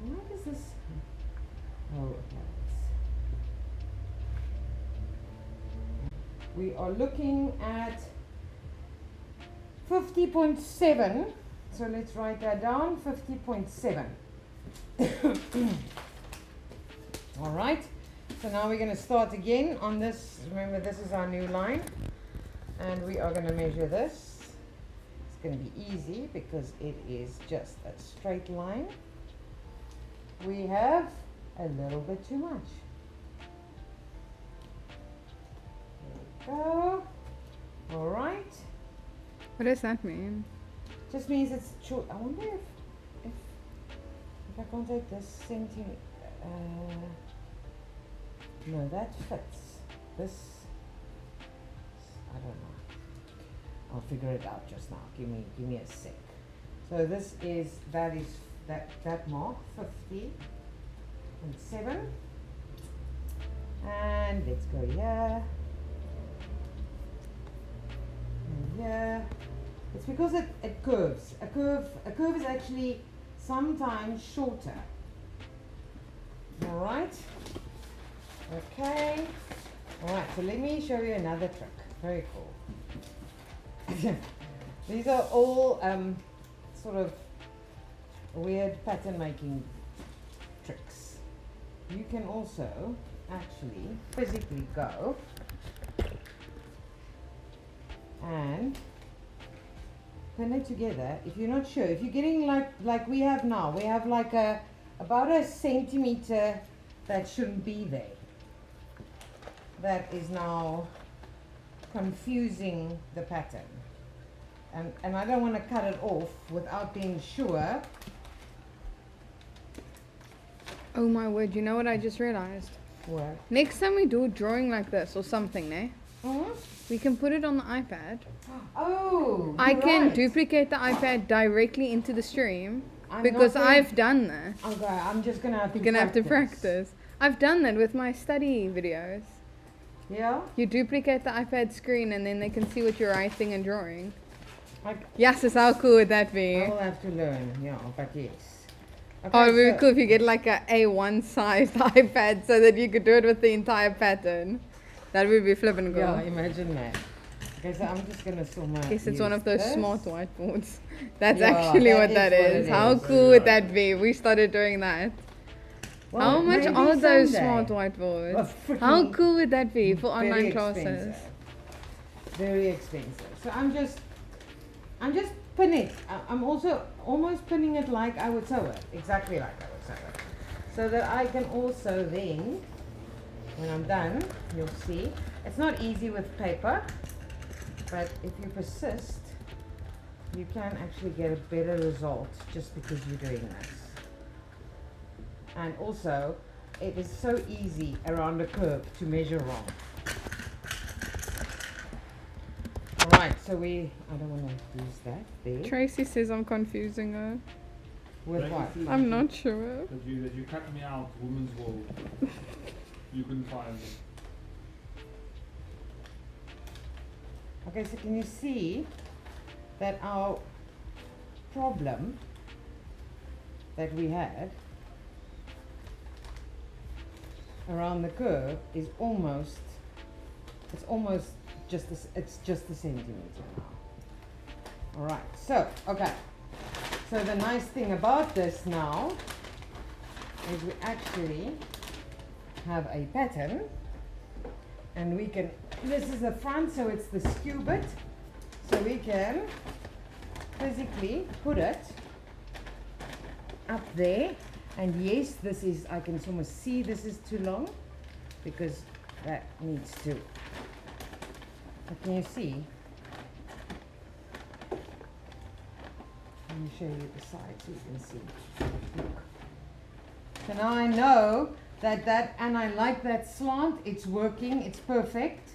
What is this? Oh, okay. We are looking at 50.7. So let's write that down, 50.7. All right. So now we're going to start again on this. Remember, this is our new line. And we are going to measure this. It's going to be easy because it is just a straight line. We have a little bit too much. There we go. All right. What does that mean? Just means it's short. I wonder if I can't take this centimeter. No, that fits. This, I don't know. I'll figure it out just now. Give me a sec. So this is that mark 50.7, and let's go here and here. It's because it curves. A curve is actually sometimes shorter. All right. Okay. All right. So let me show you another trick. Very cool. These are all sort of weird pattern making tricks. You can also actually physically go and pin it together. If you're not sure, if you're getting like we have now, we have like about a centimeter that shouldn't be there. That is now confusing the pattern. And I don't want to cut it off without being sure. Oh my word, you know what I just realized? What? Next time we do a drawing like this or something, eh? We can put it on the iPad. Oh, I you're can right. duplicate the iPad directly into the stream I'm because not going- I've done that. Okay, I'm just gonna have to. You're gonna have to practice. I've done that with my study videos. Yeah. You duplicate the iPad screen and then they can see what you're writing and drawing. Like, Yes, so how cool would that be? I will have to learn. Yeah, but yes. Okay, Oh, it would be so- cool if you get like a A1 sized iPad so that you could do it with the entire pattern. That would be flippin' cool. Yeah, imagine that. Okay, so I'm just gonna zoom out. Guess it's one of those this. smart whiteboards. That's Yeah, actually that what is that what is. it How is. cool would that be? We started doing that. Well, How much maybe are those someday. smart whiteboards? Well, How freaking cool would that be for very online classes? expensive. Very expensive. So I'm just pinning. I'm also almost pinning it like I would sew it, exactly like I would sew it, so that I can also then, when I'm done, you'll see. It's not easy with paper, but if you persist, you can actually get a better result just because you're doing this. And also, it is so easy around a curve to measure wrong. Alright, so I don't want to use that there. Tracy says I'm confusing her. With Like, what? if you- I'm not sure. That you cut me out women's wool. You couldn't find it. Okay, so can you see that our problem that we had around the curve is almost, it's just a centimeter now. Alright, so, okay. So the nice thing about this now is we actually have a pattern, and we can, this is the front, so it's the skew bit, so we can physically put it up there. And yes, this is, I can almost see this is too long because that needs to, but can you see? Let me show you the side so you can see. Look. So now I know that, and I like that slant, it's working, it's perfect.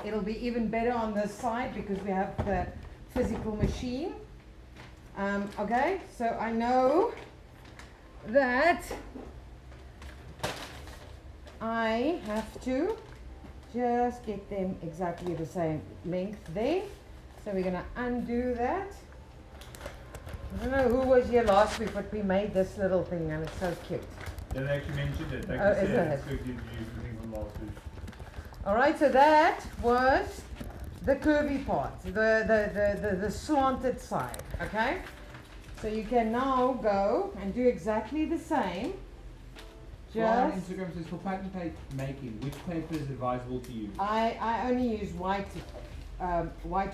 It'll be even better on this side because we have the physical machine. Okay, so I know that I have to just get them exactly the same length there. So we're gonna undo that. I don't know who was here last week, but we made this little thing and it's so cute. They actually mentioned it. They Oh, said is it's it? good to use the thing from last week. Alright, so that was the curvy part, the slanted side, okay? So you can now go and do exactly the same. Well, on Just, Instagram says for pattern making, which paper is advisable to use? I only use white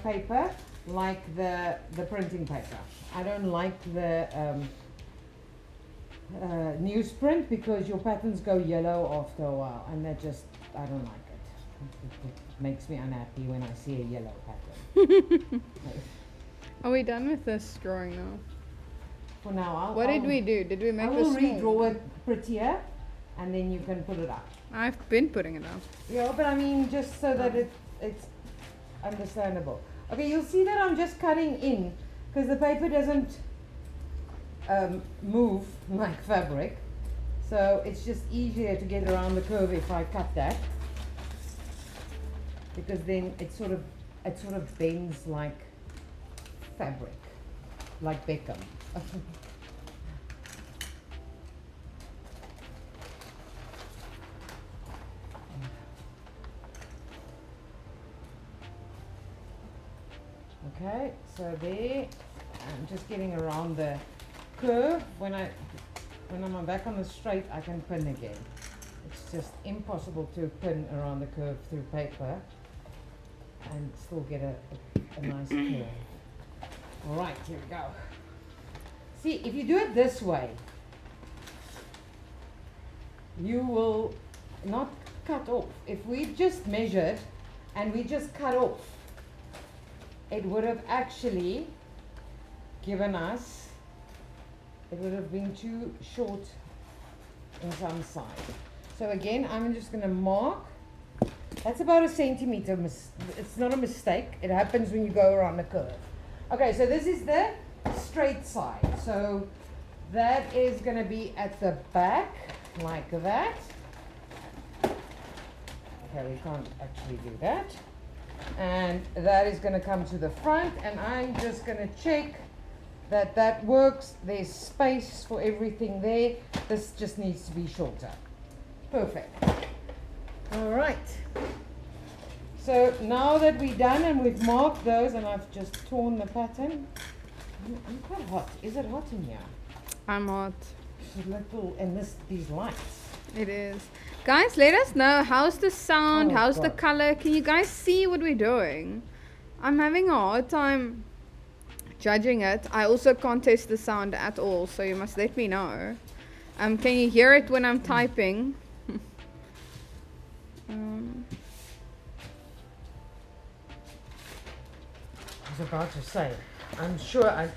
paper, like the printing paper. I don't like the newsprint because your patterns go yellow after a while, and that just, I don't like it. It makes me unhappy when I see a yellow pattern. Are we done with this drawing now? For now, What did we do? Did we I make will this small? redraw it prettier, and then you can put it up. I've been putting it up. Yeah, but I mean, just so that it's understandable. Okay, you'll see that I'm just cutting in, because the paper doesn't move like fabric. So it's just easier to get around the curve if I cut that. Because then it sort of bends like fabric, like Beckham. Okay, so there, I'm just getting around the curve. When I'm back on the straight, I can pin again. It's just impossible to pin around the curve through paper and still get a nice curve. Alright, here we go. See, if you do it this way, you will not cut off. If we just measured and we just cut off, it would have actually given us, it would have been too short in some side. So again, I'm just going to mark That's about a centimeter. It's not a mistake. It happens when you go around the curve. Okay, so this is the straight side. So that is going to be at the back, like that. Okay, we can't actually do that. And that is going to come to the front, and I'm just going to check that that works. There's space for everything there. This just needs to be shorter. Perfect. All right. So now that we're done and we've marked those, and I've just torn the pattern. I'm quite hot. Is it hot in here? I'm hot. It's a little, and these lights. It is. Guys, let us know. How's the sound? Oh, How's the God. color? Can you guys see what we're doing? I'm having a hard time judging it. I also can't test the sound at all, so you must let me know. Can you hear it when I'm typing? I was about to say, I'm sure I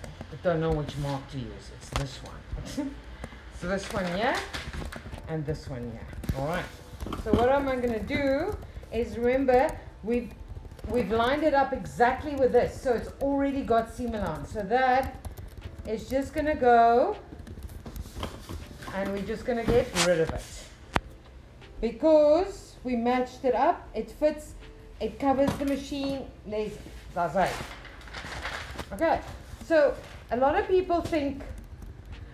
don't know which mark to use. It's this one. So this one here, and this one here. All right. So what am I going to do is, remember, we've lined it up exactly with this. So it's already got seam allowance. So that is just going to go, and we're just going to get rid of it. Because we matched it up, it fits, it covers the machine. That's right. Okay, so a lot of people think,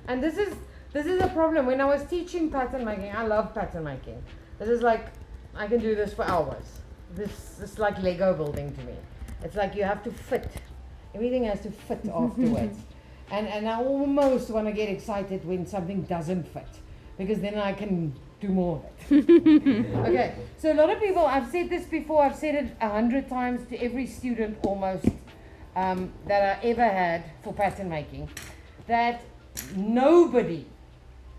and this is a problem. When I was teaching pattern making, I love pattern making. This is like, I can do this for hours. This is like Lego building to me. It's like you have to fit. Everything has to fit afterwards. And I almost want to get excited when something doesn't fit, because then I can do more of it. Okay, so a lot of people, I've said this before, I've said it 100 times to every student almost that I ever had for pattern making, that nobody,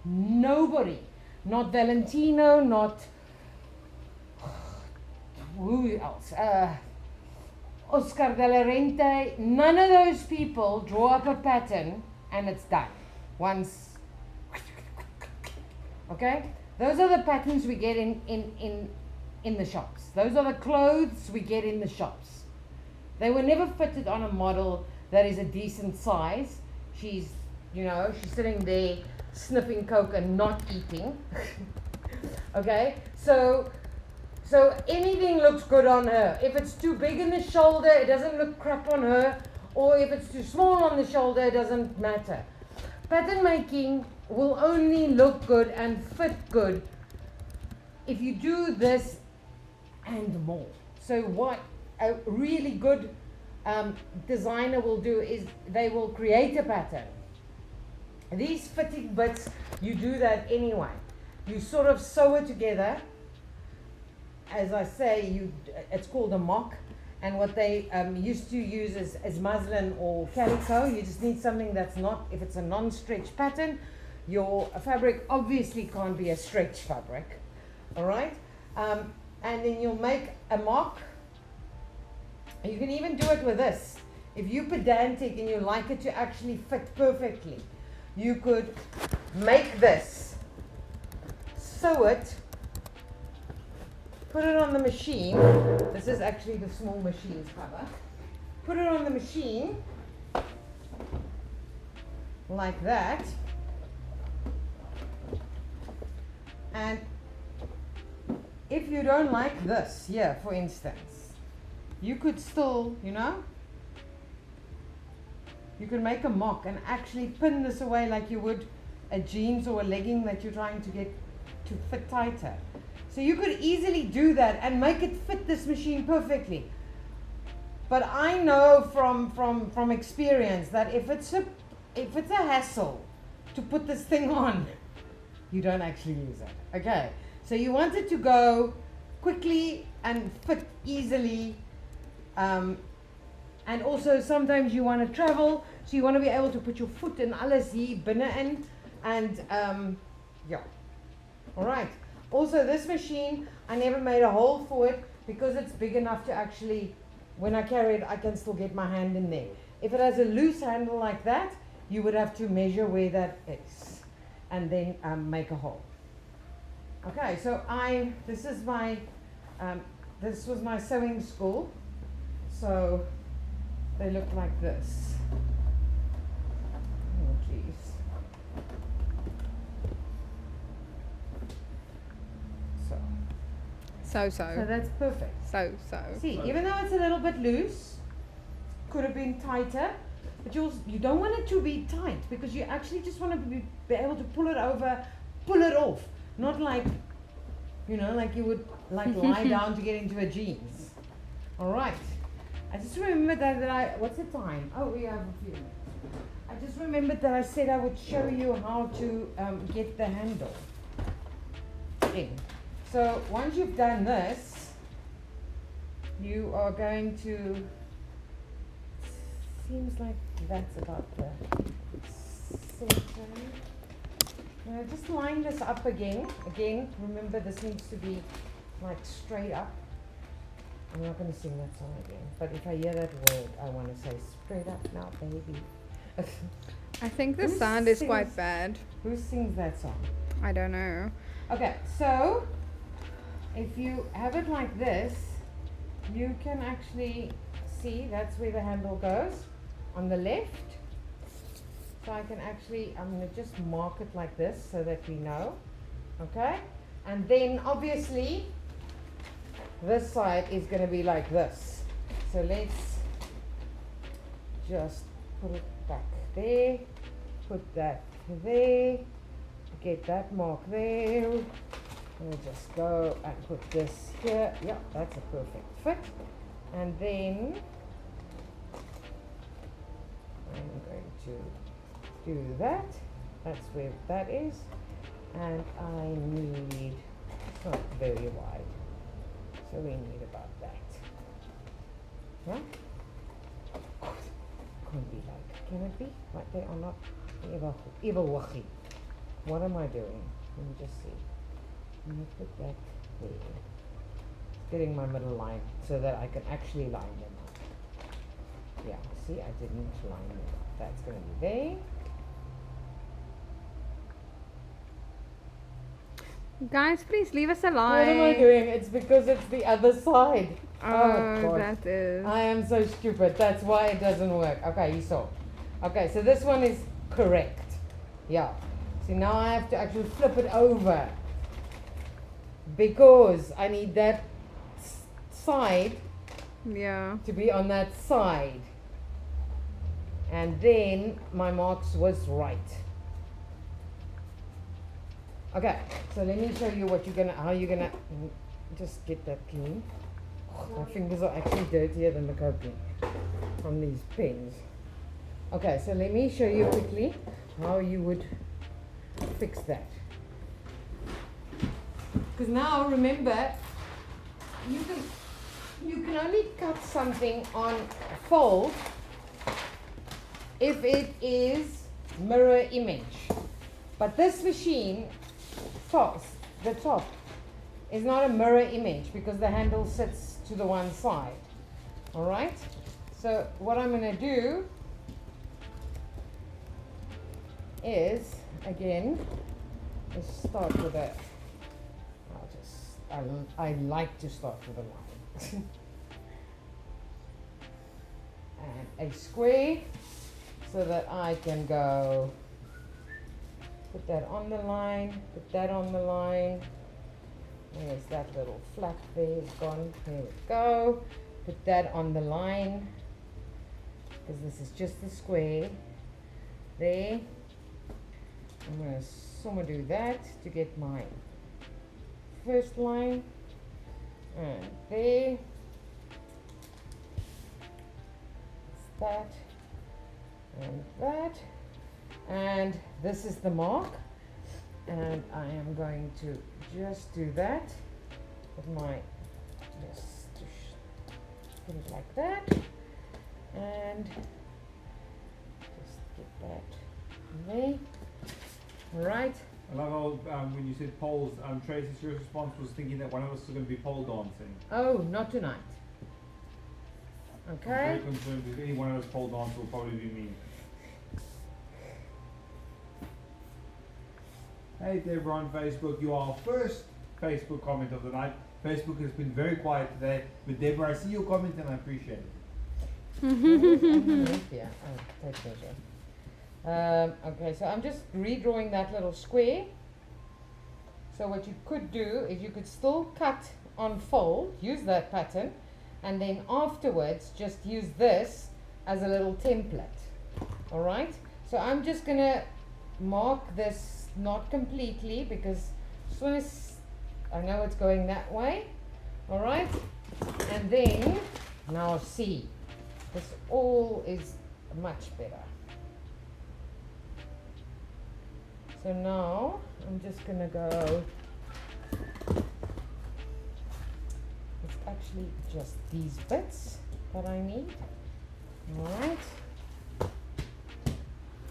not Valentino, not who else, Oscar de la Renta, none of those people draw up a pattern and it's done once. Okay, those are the patterns we get in the shops. Those are the clothes we get in the shops. They were never fitted on a model that is a decent size. She's sitting there sniffing coke and not eating. Okay, so anything looks good on her. If it's too big in the shoulder, it doesn't look crap on her. Or if it's too small on the shoulder, it doesn't matter. Pattern making will only look good and fit good if you do this and more. So what a really good designer will do is they will create a pattern. These fitting bits, you do that anyway. You sort of sew it together. As I say, it's called a mock, and what they used to use is muslin or calico. You just need something that's not, if it's a non-stretch pattern, your fabric obviously can't be a stretch fabric, all right? And then you'll make a mock. You can even do it with this. If you're pedantic and you like it to actually fit perfectly, you could make this, sew it, put it on the machine. This is actually the small machine's cover. Put it on the machine like that. And if you don't like this here, for instance, you could still, you can make a mock and actually pin this away like you would a jeans or a legging that you're trying to get to fit tighter. So you could easily do that and make it fit this machine perfectly. But I know from experience that if it's a hassle to put this thing on, you don't actually use it. Okay, so you want it to go quickly and fit easily. And also sometimes you want to travel, so you want to be able to put your foot and alles hier binnenin. And yeah, all right. Also this machine, I never made a hole for it because it's big enough to actually, when I carry it, I can still get my hand in there. If it has a loose handle like that, you would have to measure where that is and then make a hole. Okay, so this is my this was my sewing school, so they look like this. Oh jeez. So So. that's perfect. So. See, even though it's a little bit loose, could have been tighter, but you don't want it to be tight because you actually just want to be able to pull it over, pull it off, not like, you know, like you would like lie down to get into a jeans. All right. I just remembered that what's the time? Oh, we have a few minutes. I just remembered that I said I would show you how to get the handle in. So once you've done this, you are going to, seems like that's about the center. Now just line this up again. Again, remember this needs to be like straight up. I'm not going to sing that song again, but if I hear that word, I want to say straight up now, baby. I think the Who sound is sings- quite bad. Who sings that song? I don't know. Okay, so if you have it like this, you can actually see that's where the handle goes on the left. So I can actually, I'm going to just mark it like this so that we know. Okay, and then obviously this side is going to be like this. So let's just put it back there, put that there, get that mark there. We'll just go and put this here. Yeah, that's a perfect fit. And then I'm going to do that. That's where that is. And I need, it's not very wide, so we need about that. Yeah? Can't be like, can it be? Like they are not 𝐓𝐈𝐌𝐶𝐓𝐄𝐀𝐓. What am I doing? Let me just see. I'm going to put that there. Getting my middle line so that I can actually line them up. Yeah, see, I didn't line them up. That's going to be there. Guys, please leave us a like. What am I doing? It's because it's the other side. Oh, God. that is. I am so stupid. That's why it doesn't work. Okay, you saw. Okay, so this one is correct. Yeah. See, now I have to actually flip it over because I need that side Yeah. to be on that side. And then my marks was right. Okay, so let me show you what you're gonna, how you're gonna just get that clean. My fingers are actually dirtier than the coping from these pens. Okay, so let me show you quickly how you would fix that. Because now remember, you can only cut something on fold if it is mirror image. But this machine, the top is not a mirror image because the handle sits to the one side. All right, so what I'm going to do is, again, let's start with a, I like to start with a line. And a square so that I can go, put that on the line, put that on the line. There's that little flap there, it's gone. There we go. Put that on the line because this is just the square. There. I'm going to somewhere do that to get my first line. And there. It's that. And that. And this is the mark. And I am going to just do that with my, just put it like that, and just get that there. All right. I love how when you said poles, Tracy's first response was thinking that one of us was going to be pole dancing. Oh, not tonight. I'm Okay. very concerned if any one of us pole dance will probably be me. Hey there, on Facebook. You are our first Facebook comment of the night. Facebook has been very quiet today. But Deborah, I see your comment and I appreciate it. Yeah, take measure. Okay, so I'm just redrawing that little square. So what you could do is you could still cut on fold, use that pattern, and then afterwards just use this as a little template. Alright, so I'm just going to mark this not completely because I know it's going that way. Alright, and then now see, this all is much better. So now I'm just going to go, it's actually just these bits that I need. Alright,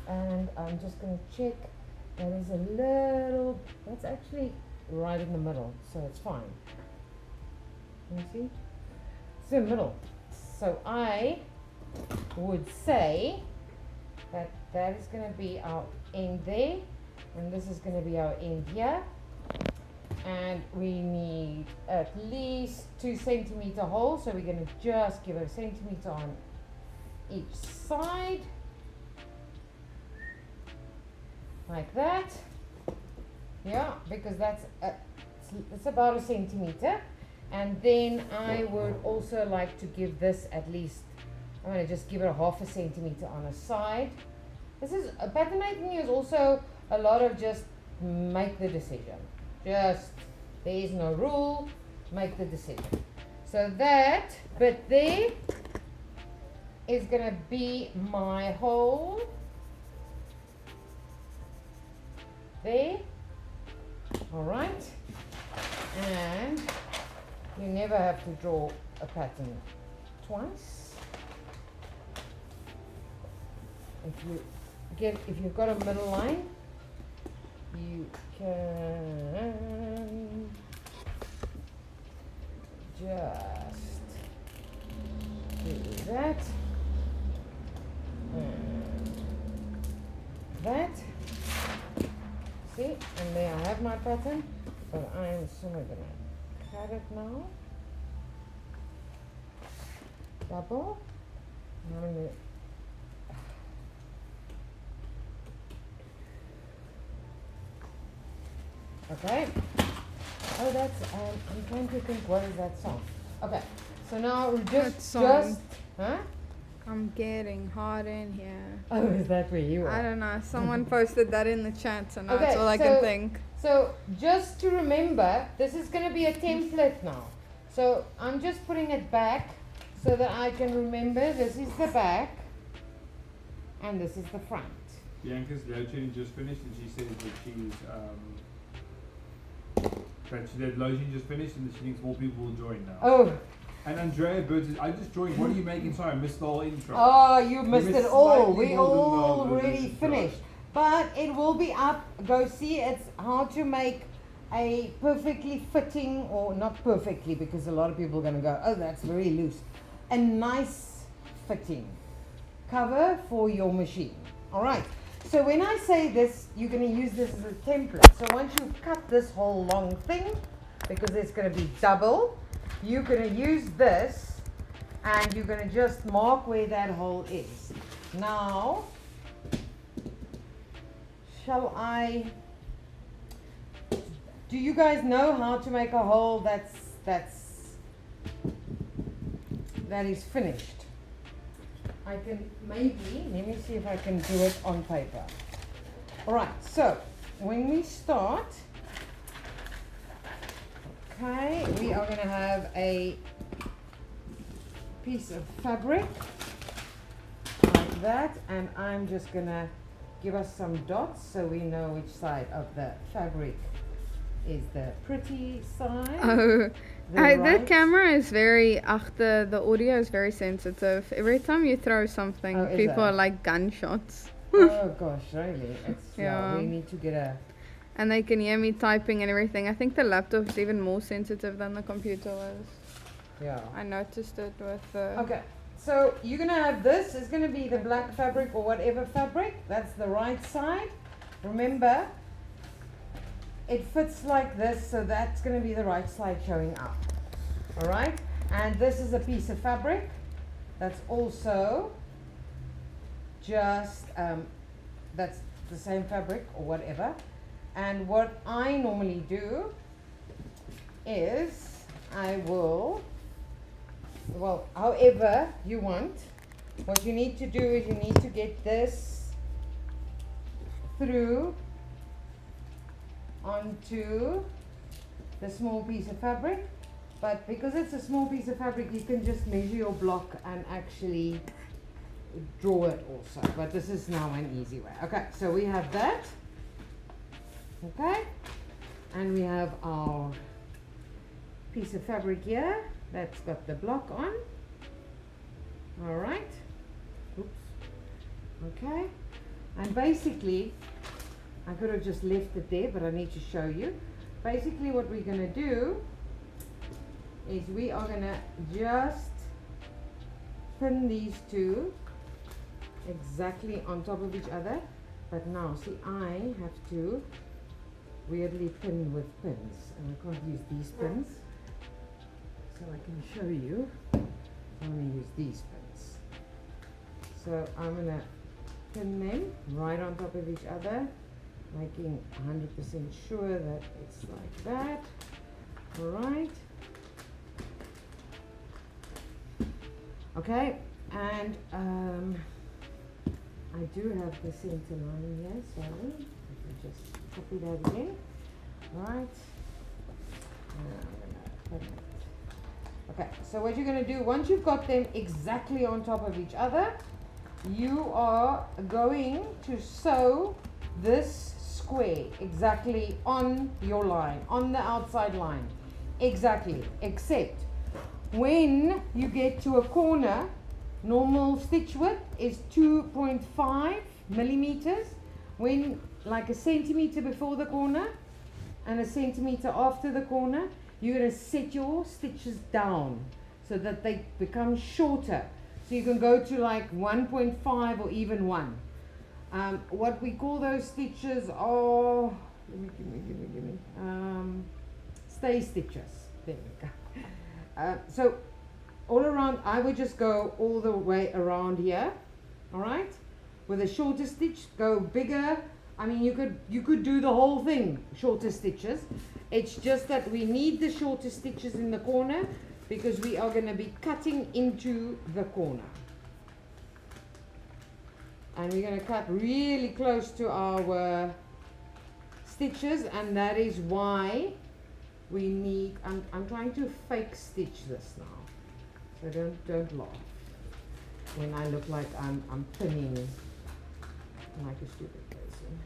and I'm just going to check that is a little, that's actually right in the middle, so it's fine. You see? It's in the middle. So I would say that that is going to be our end there, and this is going to be our end here, and we need at least 2 centimeter holes, so we're going to just give a centimeter on each side like that. Yeah, because that's it's about a centimeter. And then I would also like to give this at least, I'm going to just give it a ½ centimeter on a side. This is, pattern making is also a lot of just make the decision. Just, there is no rule, make the decision. So that bit there is going to be my hole. There. Alright. And you never have to draw a pattern twice. If you've got a middle line, you can just do that and that. See, and there I have my pattern, but I'm soon gonna cut it now. Double. And I'm gonna okay. Oh, that's I'm trying to think, what is that song? Okay, so now we're just huh? I'm getting hot in here. Oh, is that where you are? I don't know. Someone posted that in the chat, so now Okay, that's all I can think. So just to remember, this is going to be a template now. So I'm just putting it back so that I can remember this is the back and this is the front. Bianca's load shedding just finished, and she says that she's load shedding just finished, and that she thinks more people will join now. Oh. And Andrea Bird says, I just joined. What are you making? Sorry, I missed the whole intro. Oh, you missed it all. We all already finished. But it will be up. Go see. It's how to make a perfectly fitting, or not perfectly, because a lot of people are going to go, oh, that's very loose. A nice fitting cover for your machine. All right. So when I say this, you're going to use this as a template. So once you cut this whole long thing, because it's going to be double, you're going to use this and you're going to just mark where that hole is. Now, do you guys know how to make a hole that is finished? I can maybe, let me see if I can do it on paper. Alright, so when we start, okay, we are going to have a piece of fabric like that, and I'm just going to give us some dots so we know which side of the fabric is the pretty side. Oh, the camera is very, the audio is very sensitive. Every time you throw something, people are like gunshots. Oh gosh, really? It's, yeah. We need to get a... And they can hear me typing and everything. I think the laptop is even more sensitive than the computer was. Yeah. I noticed it with the... Okay, so you're going to have this. It's going to be the black fabric or whatever fabric. That's the right side. Remember, it fits like this, so that's going to be the right side showing up. All right, and this is a piece of fabric that's also just that's the same fabric or whatever. And what I normally do is I will, well, however you want, what you need to do is you need to get this through onto the small piece of fabric. But because it's a small piece of fabric, you can just measure your block and actually draw it also. But this is now an easy way. Okay, so we have that. Okay, and we have our piece of fabric here that's got the block on. All right. Oops. Okay, and basically, I could have just left it there, but I need to show you. Basically, what we're going to do is we are going to just pin these two exactly on top of each other. But now, see, I have to weirdly pin with pins, and I can't use these pins, so I can show you. I'm going to use these pins. So I'm going to pin them right on top of each other, making 100% sure that it's like that. All right. Okay, and I do have the center line here, sorry. Let me just copy that again. Right. Okay, so what you're going to do, once you've got them exactly on top of each other, you are going to sew this square exactly on your line, on the outside line. Exactly, except when you get to a corner, normal stitch width is 2.5 millimeters. When like a centimeter before the corner and a centimeter after the corner, you're going to set your stitches down so that they become shorter. So you can go to like 1.5 or even 1. What we call those stitches are, give me, stay stitches. There we go. So all around, I would just go all the way around here, all right? With a shorter stitch, go bigger. I mean, you could do the whole thing, shorter stitches. It's just that we need the shorter stitches in the corner because we are going to be cutting into the corner. And we're going to cut really close to our stitches, and that is why we need, I'm trying to fake stitch this now, so don't laugh when I look like I'm pinning like a stupid person.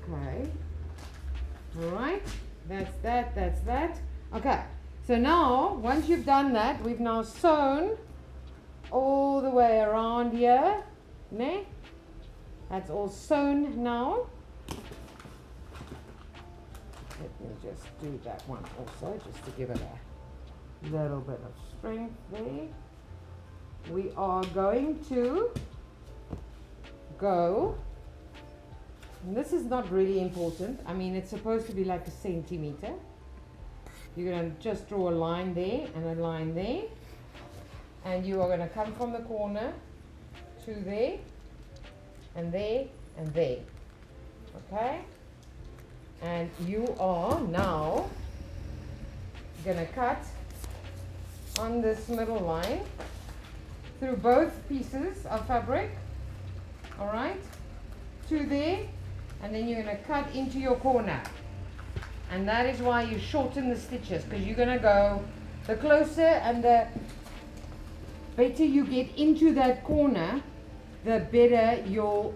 Okay, all right, that's that. Okay, so now once you've done that, we've now sewn all the way around here, ne? That's all sewn now. Let me just do that one also, just to give it a little bit of strength there. We are going to go, and this is not really important. I mean, it's supposed to be like a centimeter. You're going to just draw a line there and a line there, and you are going to come from the corner to there, and there, and there. Okay? And you are now going to cut on this middle line through both pieces of fabric, all right, to there, and then you're going to cut into your corner. And that is why you shorten the stitches, because you're going to go, the closer and the better you get into that corner, the better your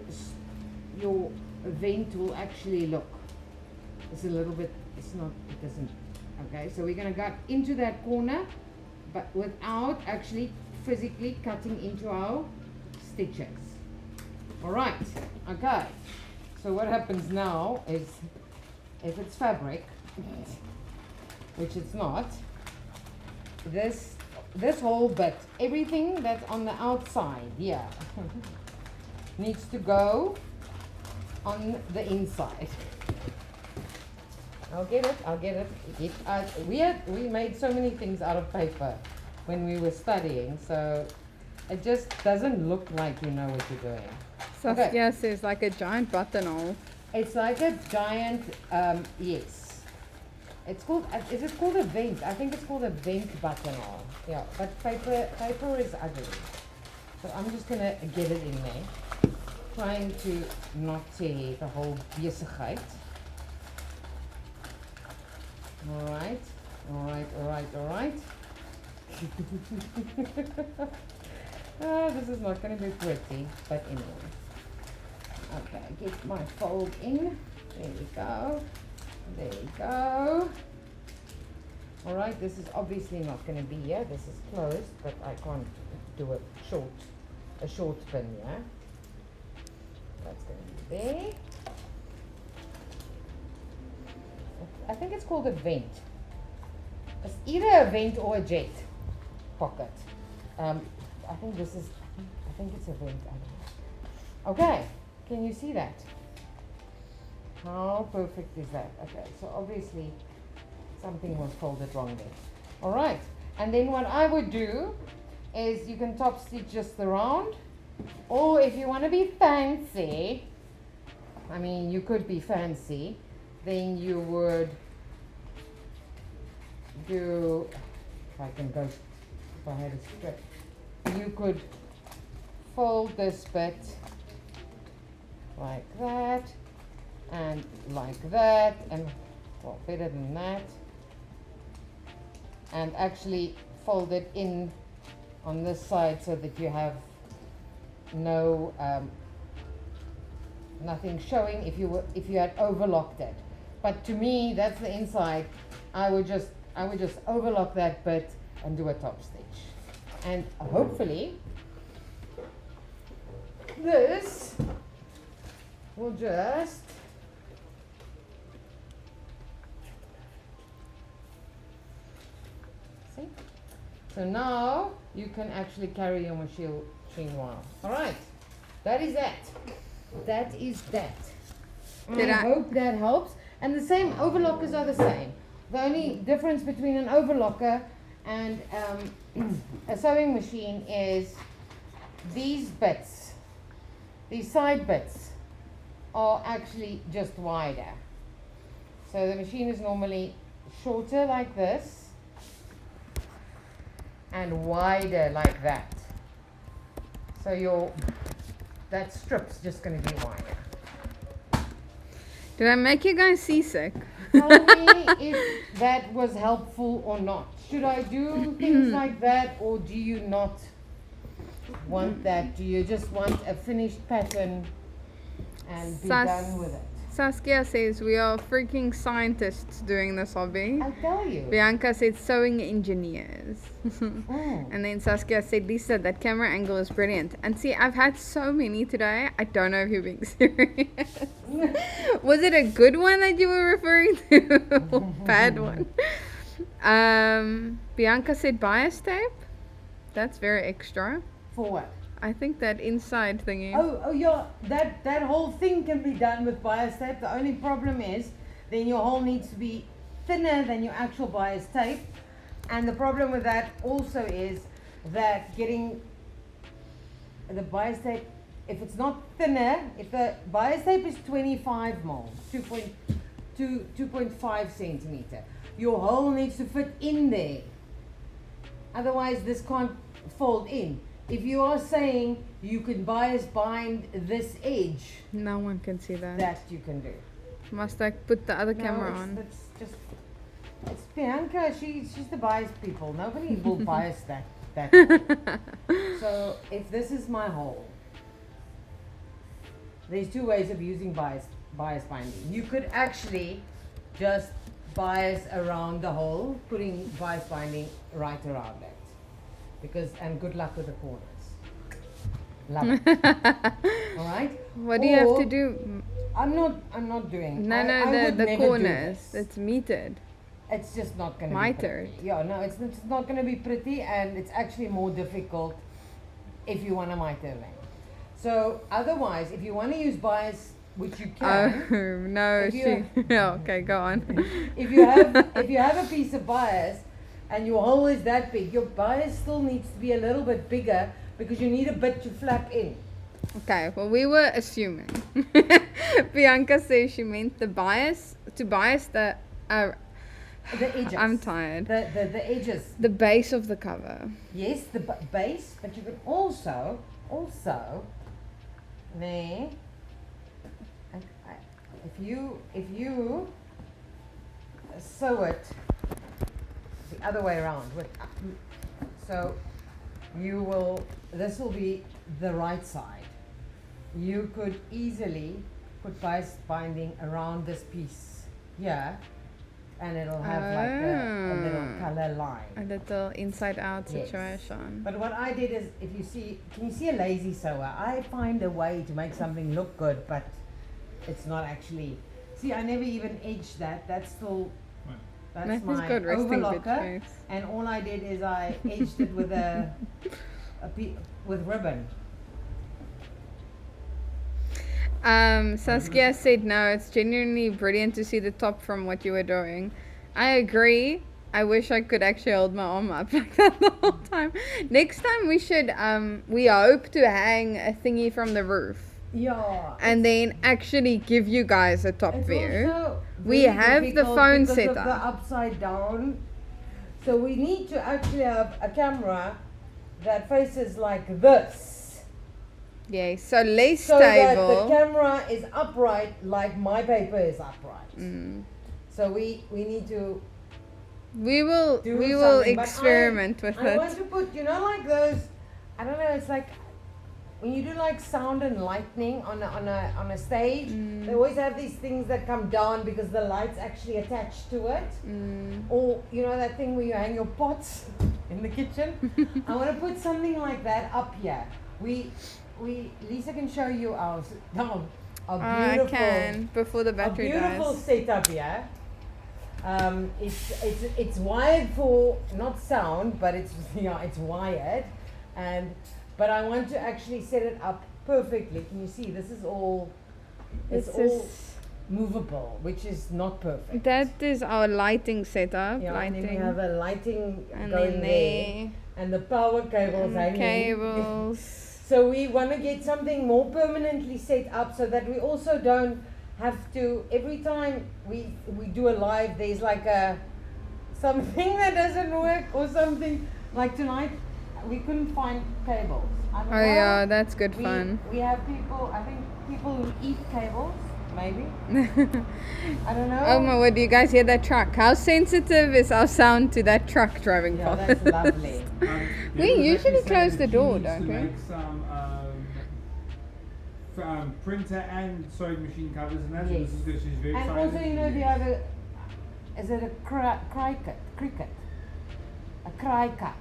vent will actually look. It's a little bit, it's not, it doesn't, okay, so we're going to cut into that corner, but without actually physically cutting into our stitches. All right, okay, so what happens now is, if it's fabric, which it's not, this whole bit, everything that's on the outside, yeah, needs to go on the inside. I'll get it. We made so many things out of paper when we were studying, so it just doesn't look like you know what you're doing. Saskia says like a giant buttonhole. It's like a giant, yes. It's called, is it called a vent? I think it's called a vent buttonhole. Yeah, but paper is ugly. So I'm just gonna get it in there. Trying to not tear the whole besigheid. Alright. Oh, this is not gonna be pretty, but anyway. Okay, get my fold in. There we go. Alright, this is obviously not going to be here. This is closed, but I can't do a short pin here. That's going to be there. I think it's called a vent. It's either a vent or a jet pocket. I think it's a vent. I don't know. Okay. Can you see that? How perfect is that? Okay, so obviously something was folded wrong there. Alright, and then what I would do is you can top stitch just the round, or if you want to be fancy, I mean you could be fancy, then you would do, if I had a strip, you could fold this bit like that, and like that, and well, better than that, and actually fold it in on this side so that you have no nothing showing if you had overlocked it. But to me, that's the inside. I would just overlock that bit and do a top stitch, and hopefully this will just see. So now you can actually carry your machine well. Alright, that is that. That is that. I hope that helps. And the same overlockers are the same. The only difference between an overlocker and a sewing machine is these bits, these side bits, are actually just wider. So the machine is normally shorter like this and wider like that. So that strip's just going to be wider. Did I make you guys seasick? Tell me if that was helpful or not. Should I do things like that, or do you not want that? Do you just want a finished pattern and be done with it? Saskia says we are freaking scientists doing this hobby. I tell you. Bianca said sewing engineers. And then Saskia said, Lisa, that camera angle is brilliant. And see, I've had so many today. I don't know if you're being serious. Was it a good one that you were referring to? Or bad one? Bianca said bias tape. That's very extra. For what? I think that inside thingy. Oh yeah, that whole thing can be done with bias tape. The only problem is then your hole needs to be thinner than your actual bias tape. And the problem with that also is that getting the bias tape, if it's not thinner, if the bias tape is 25 mil, 2.5 centimeter, your hole needs to fit in there. Otherwise this can't fold in. If you are saying you can bias bind this edge, No one can see that. that you can do. Must I put the other camera on? It's Bianca, she's the bias people. Nobody will bias that hole. So if this is my hole, there's two ways of using bias binding. You could actually just bias around the hole, putting bias binding right around it. And good luck with the corners. Love it. Alright? What do you have to do? I'm not doing. The corners. It's metered. It's just not going to be Mitered. pretty. Yeah, no, it's not going to be pretty, and it's actually more difficult if you want to miter them. So otherwise, if you want to use bias, which you Oh can, no, If you- okay, go on. if you have a piece of bias and your hole is that big, your bias still needs to be a little bit bigger because you need a bit to flap in. Okay, well, we were assuming. Bianca says she meant the bias, to bias the, The edges. I'm tired. The edges. The base of the cover. Yes, the base, but you can also there. If you sew it the other way around, so you will. This will be the right side. You could easily put bias binding around this piece here, and it'll have like a little color line. A little inside out Yes. situation. But what I did is, if you see, can you see a lazy sewer? I find a way to make something look good, but it's not actually. See, I never even edged that. That's still, that's Matthew's my got resting bitch overlocker. face. And all I did is I edged it with with ribbon. Saskia said no, it's genuinely brilliant to see the top from what you were doing. I agree. I wish I could actually hold my arm up like that the whole time. Next time we should, we hope to hang a thingy from the roof. Yeah. And then actually give you guys a top It's view. also We very have the difficult phone because set of the up. upside down. So we need to actually have a camera that faces like this. Yeah, so less So that the stable. camera is upright like my paper is upright. Mm. So we need to We will do we will something. But experiment with I want it. to put, you know, like those, I don't know, it's like when you do like sound and lightning on a stage, Mm. they always have these things that come down because the light's actually attached to it. Mm. Or you know that thing where you hang your pots in the kitchen? I want to put something like that up here. Lisa can show you our I beautiful, can before the a battery beautiful dies. setup here. It's wired for not sound, but it's it's wired, but I want to actually set it up perfectly. Can you see? This is all. It's This all is- movable, which is not perfect. That is our lighting setup. Yeah, and then we lighting. have a lighting And going then there, and the power cables and hanging. cables. So we want to get something more permanently set up so that we also don't have to, every time we do a live, there's like something that doesn't work or something. Like tonight, we couldn't find cables. I don't Oh know. yeah, that's good we, fun. We have people, I think people who eat cables, maybe. I don't know. Oh my word, do you guys hear that truck? How sensitive is our sound to that truck driving Yeah, past? that's lovely. We usually close the door, don't we? Make some printer and sewing machine covers, and that's Yes. this is good. She's very And excited. also, you know, the other, is it a cricket? A cricket?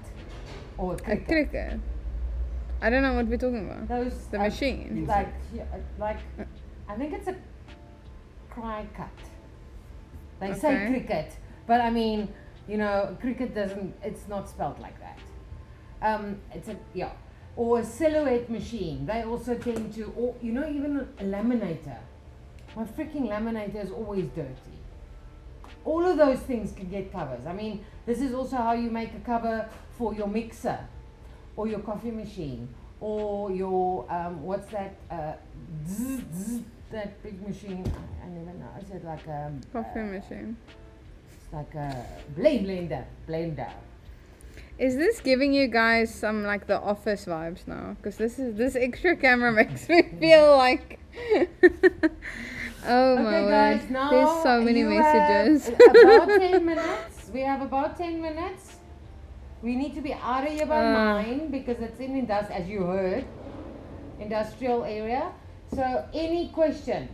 Or a A cricket? cricket. I don't know what we're talking about. Those The are machine. like, I think it's a cricket. They say Okay. cricket, but I mean, you know, cricket doesn't, it's not spelled like that. It's or a silhouette machine. They also tend to, or you know, even a laminator. My freaking laminator is always dirty. All of those things can get covers. I mean, this is also how you make a cover for your mixer, or your coffee machine, or your what's that? That big machine. I never know. Is it like a Coffee machine. It's like a blender. Is this giving you guys some like the office vibes now? Because this extra camera makes me feel like. Oh my Okay, word! guys. Now There's so many you messages. have about 10 minutes. We have about 10 minutes. We need to be out of here by 9 because it's in as you heard, industrial area. So, any questions?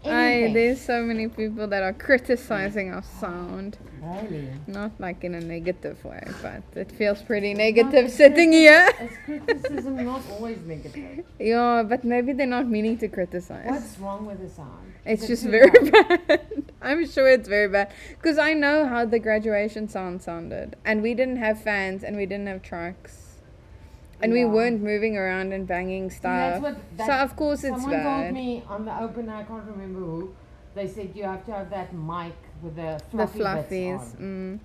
Anything? There's so many people that are criticizing our sound. Really? Not like in a negative way, but it feels pretty negative sitting here. Is criticism not always negative? Yeah, but maybe they're not meaning to criticize. What's wrong with the sound? It's Is it just too very loud? bad. I'm sure it's very bad. Because I know how the graduation sounded. And we didn't have fans and we didn't have tracks. And we Yeah. weren't moving around and banging stuff. So of course it's someone told bad. me on the open, I can't remember who, they said you have to have that mic with the The fluffy fluffies. bits on.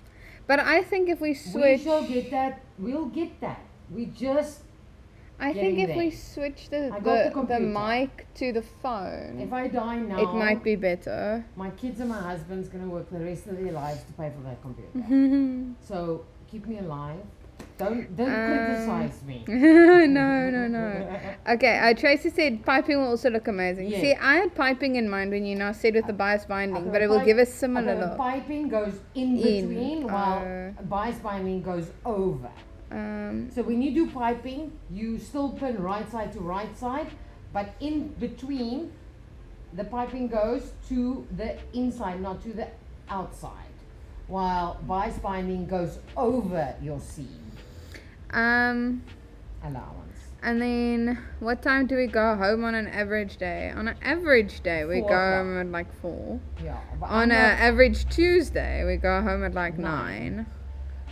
But I think if we We switch, shall get that. We'll get that. We just, I think getting if we there. switch I got the the computer. mic to the phone, if I die now, it might be better. my kids and my husband's gonna work the rest of their lives to pay for that computer. So keep me alive. Don't criticize me. no. Okay, Tracy said piping will also look amazing. Yes. See, I had piping in mind when you now said with the bias binding, but it will pipe- give a similar the look. piping goes in between while bias binding goes over. So when you do piping, you still pin right side to right side, but in between, the piping goes to the inside, not to the outside, while bias binding goes over your seam allowance. And then what time do we go home on an average day? On an average day, we 4 go o'clock. home at like 4. Yeah. But On I'm an not- average Tuesday, we go home at like 9. 9.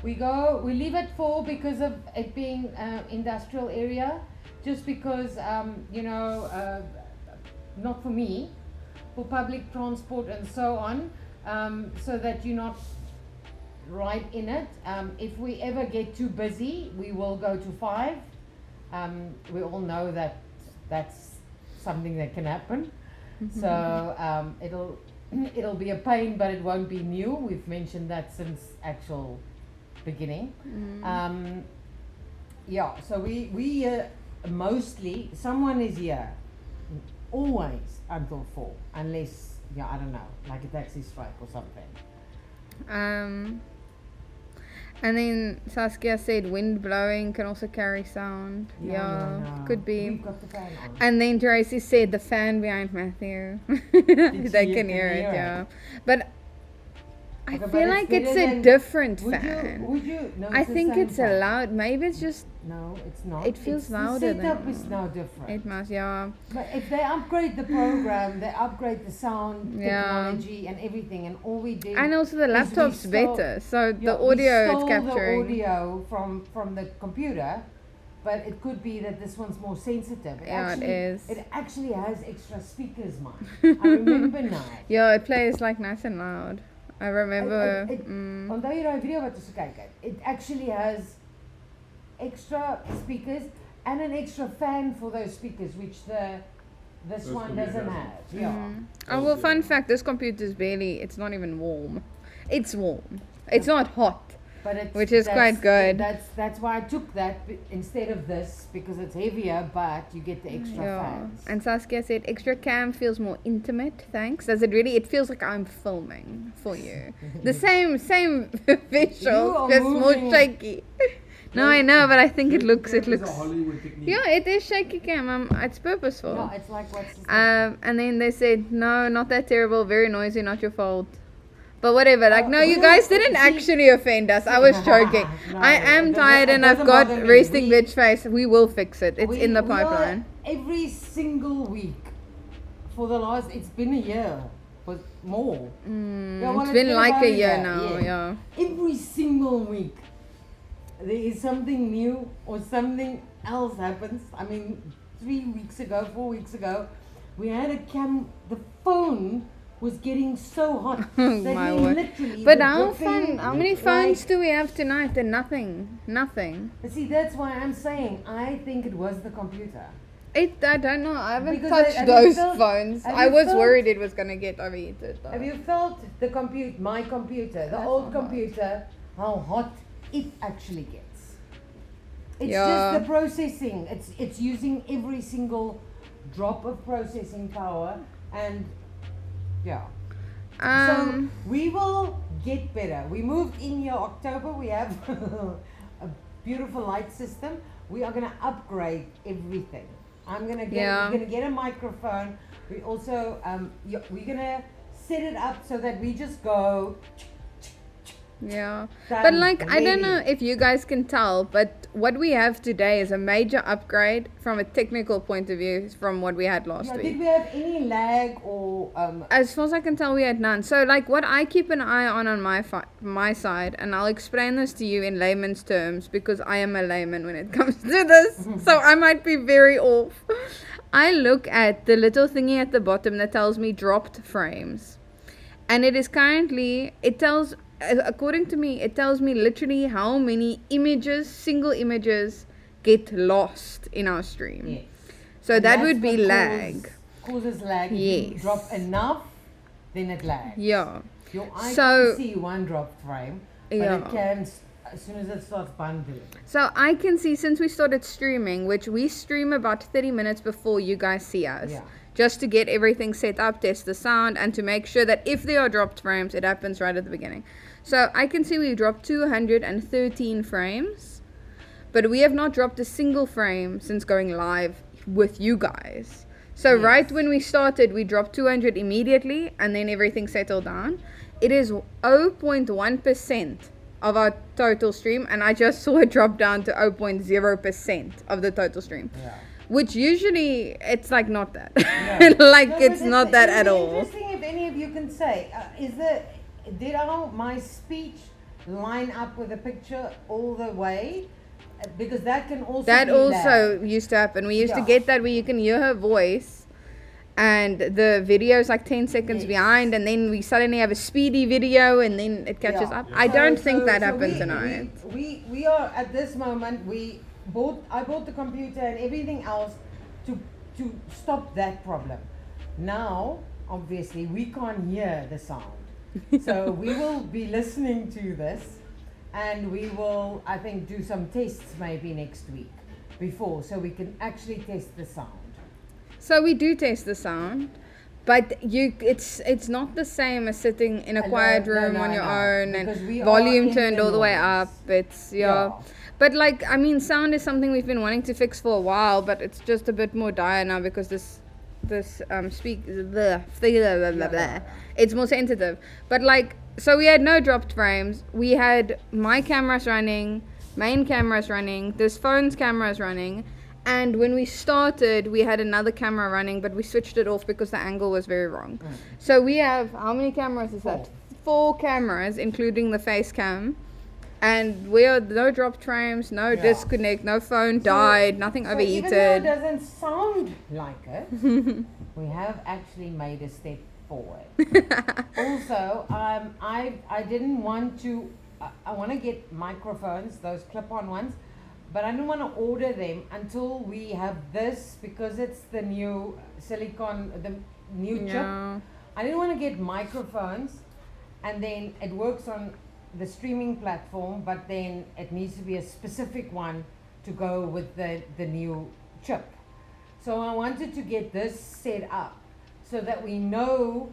we leave at 4 because of it being industrial area, just because not for me, for public transport and so on, so that you're not right in it. If we ever get too busy, we will go to 5. We all know that that's something that can happen. So it'll be a pain, but it won't be new. We've mentioned that since actual beginning. So we mostly someone is here always until 4, unless I don't know, like a taxi strike or something. And then Saskia said wind blowing can also carry sound. Yeah, could be. We've got the fan on. And then Tracy said the fan behind Matthew. They can hear it, yeah. But I Okay, but feel it's like it's better a than- different Would fan. you? No, I it's the think same it's fan. a loud. Maybe it's just No, it's not. It feels It's louder The setup than- is now different. it must, yeah. But if they upgrade the program, they upgrade the sound Yeah. technology and everything, and all we did. And also the is we laptop's stole- better, so Yeah, the audio we is stole capturing. the audio from the computer, but it could be that this one's more sensitive. Yeah, it is. It actually has extra speakers, man. I remember now. Yeah, it plays like nice and loud. I remember. Onthou jy daai video wat ons gekyk het? It actually has extra speakers and an extra fan for those speakers, which this Those one computer doesn't doesn't. have. Yeah. Oh well, fun fact: this computer's barely. It's not even warm. It's warm. It's not hot. But it's, Which is quite good. That's why I took that instead of this, because it's heavier, but you get the extra Yeah. fans. And Saskia said extra cam feels more intimate. Thanks. Does it really? It feels like I'm filming for you. The same visual, are just more moving. shaky. No, I know, but I think it looks. It's a Hollywood technique. Yeah, it is shaky cam. It's purposeful. No, it's like what's this? And then they said, no, not that terrible, very noisy, not your fault. But whatever, like, no, you who- guys didn't see- actually offend us. I was joking. No, I am it doesn't- tired it and I've doesn't got bother me. resting We- bitch face. We will fix it. It's in the We are pipeline. every single week for the last. It's been a year, but more. Yeah, well, It's been like about a year now, yeah. yeah. Every single week, there is something new or something else happens. I mean, 3 weeks ago, 4 weeks ago, we had the phone was getting so hot. that My we word. literally But were how dripping how many like- phones do we have tonight? And nothing. But see, that's why I'm saying I think it was the computer. I don't know. I haven't Because touched have you those felt- phones. have I you was felt- worried it was gonna get overheated. Though. Have you felt my computer, the That's old not hot. computer, how hot it actually gets? It's Yeah. just the processing. It's using every single drop of processing power, and yeah. So we will get better. We moved in here October. We have a beautiful light system. We are gonna upgrade everything. I'm gonna get. Yeah. We're gonna get a microphone. We also we're gonna set it up so that we just go Yeah. Done, But like, I don't know ready. if you guys can tell, but what we have today is a major upgrade from a technical point of view from what we had last Yeah, week. did we have any lag or As far as I can tell, we had none. So, like, what I keep an eye on my side, and I'll explain this to you in layman's terms because I am a layman when it comes to this, so I might be very off. I look at the little thingy at the bottom that tells me dropped frames, and it is currently, according to me, it tells me literally how many images, single images, get lost in our stream. yes. So And that that's would be what lag. Causes lag. If you Yes. drop enough, then it lags. Yeah. Your eye So- can see one dropped frame, but Yeah. it can as soon as it starts bundling. So I can see since we started streaming, which we stream about 30 minutes before you guys see us, Yeah. just to get everything set up, test the sound, and to make sure that if there are dropped frames, it happens right at the beginning. So I can see we dropped 213 frames, but we have not dropped a single frame since going live with you guys. So Yes. right when we started, we dropped 200 immediately, and then everything settled down. It is 0.1% of our total stream, and I just saw it drop down to 0.0% of the total stream, Yeah. which usually it's like not that. No. Like No, it's but not that it'd at be all. Interesting if any of you can say, did my speech line up with the picture all the way? Because that can also That be also lag. used to happen. We used to Yeah. get that where you can hear her voice and the video is like 10 seconds Yes. behind, and then we suddenly have a speedy video and then it catches Yeah. up. I don't think that so happened we- tonight. We are at this moment. I bought the computer and everything else to stop that problem. Now, obviously, we can't hear the sound, so we will be listening to this, and we will, I think, do some tests maybe next week before, so we can actually test the sound. So we do test the sound, but it's not the same as sitting in a quiet room on your own because we and are volume in turned the all the way noise. up. It's yeah. But like, I mean, sound is something we've been wanting to fix for a while, but it's just a bit more dire now because this it's more sensitive. But like, so we had no dropped frames. We had my cameras running, main cameras running, this phone's cameras running, and when we started, we had another camera running, but we switched it off because the angle was very wrong. So we have, how many cameras is that? 4 cameras, including the face cam. And we are no dropped frames, no Yeah. disconnect, no phone died, nothing So even though it overheated. doesn't sound like it, we have actually made a step forward. Also, I didn't want to. I want to get microphones, those clip-on ones, but I didn't want to order them until we have this because it's the new silicon, the new chip. Yeah. I didn't want to get microphones, and then it works on the streaming platform, but then it needs to be a specific one to go with the new chip. So I wanted to get this set up so that we know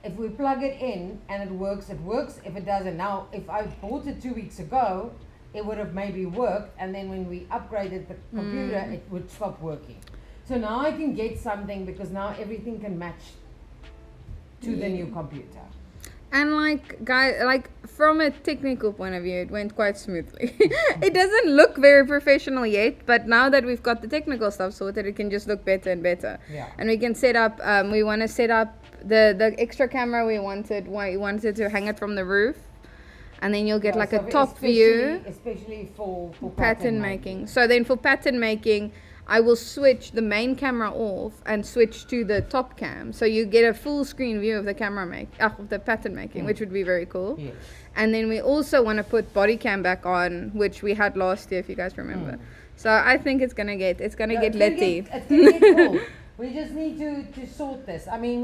if we plug it in and it works, it works. If it doesn't, now if I bought it 2 weeks ago, it would have maybe worked, and then when we upgraded the computer, it would stop working. So now I can get something because now everything can match to the new computer. And like, guys, like from a technical point of view, it went quite smoothly. It doesn't look very professional yet, but now that we've got the technical stuff sorted, it can just look better and better. Yeah. And we can set up. We want to set up the extra camera. We wanted to hang it from the roof, and then you'll get Yeah, like so a top view. especially for Pattern making. So then for pattern making, I will switch the main camera off and switch to the top cam. So you get a full screen view of the of the pattern making, which would be very cool. Yes. And then we also want to put body cam back on, which we had last year, if you guys remember. So I think it's gonna get Yeah, litty. It's gonna get cool. We just need to sort this. I mean,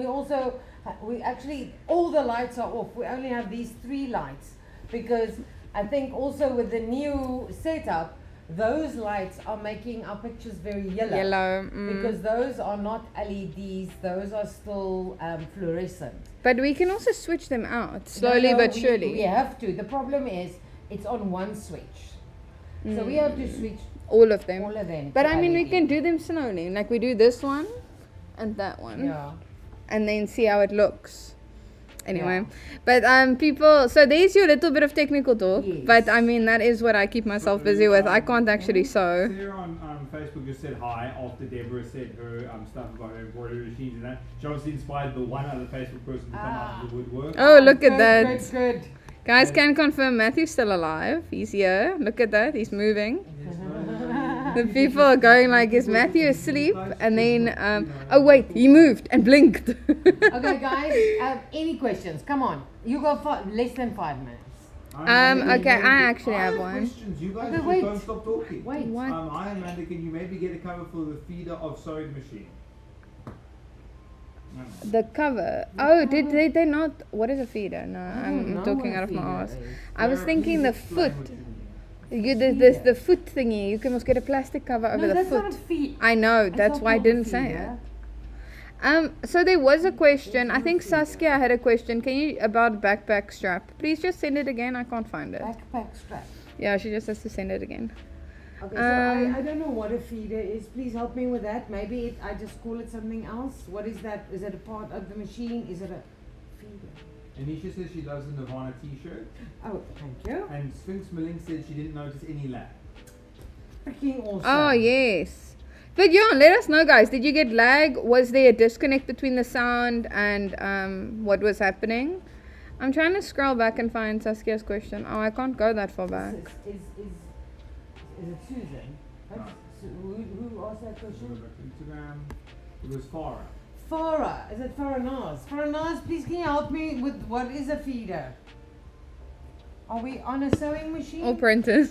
we actually, all the lights are off. We only have these 3 lights because I think also with the new setup, those lights are making our pictures very yellow. Because those are not LEDs, those are still fluorescent. But we can also switch them out slowly No, but we surely. have to. The problem is it's on one switch. So we have to switch All of them. all of them. But to I mean, we LED. can do them slowly. Like we do this one and that one. Yeah. And then see how it looks. Anyway, but people, so there's your little bit of technical talk. Yes. But I mean, that is what I keep myself busy with. I can't actually sew. Sarah on Facebook just said hi after Deborah said her stuff about her embroidery machines and that. She obviously inspired the one other Facebook person to come out of the woodwork. Oh, look at that. Good. Guys can confirm Matthew's still alive. He's here. Look at that. He's moving. The people are going like, is Matthew asleep? And then, oh wait, he moved and blinked. Okay, guys, any questions? Come on. You got less than 5 minutes. Okay, I actually have one. Questions. You guys Okay, just wait. don't stop talking. Wait. What? Hi Amanda, can you maybe get a cover for the feeder of sewing machine? No. The cover. Oh, did they not? What is a feeder? No, I don't I'm know talking what out of my feeder ass. is. I was Sarah, thinking please the explain foot. what you mean. The foot thingy. You can almost get a plastic cover over No, the that's foot. not a feed. I know. It's That's not why I called a didn't say feeder. it. So there was a question. I think Saskia had a question. Can you about backpack strap? Please just send it again. I can't find it. Backpack strap. Yeah, she just has to send it again. Okay, so I don't know what a feeder is. Please help me with that. Maybe I just call it something else. What is that? Is it a part of the machine? Is it a feeder? Anisha says she loves the Nirvana t-shirt. Oh, thank you. And Sphinx Malink said she didn't notice any lag. Freaking awesome. Oh yes. But yeah, let us know, guys. Did you get lag? Was there a disconnect between the sound and what was happening? I'm trying to scroll back and find Saskia's question. Oh, I can't go that far back. Is it Susan? No. Who asked that Go question? back to Instagram. It was Farah. Farah. Is it Farah Naz? Farah Naz, please can you help me with what is a feeder? Are we on a sewing machine? Or printers.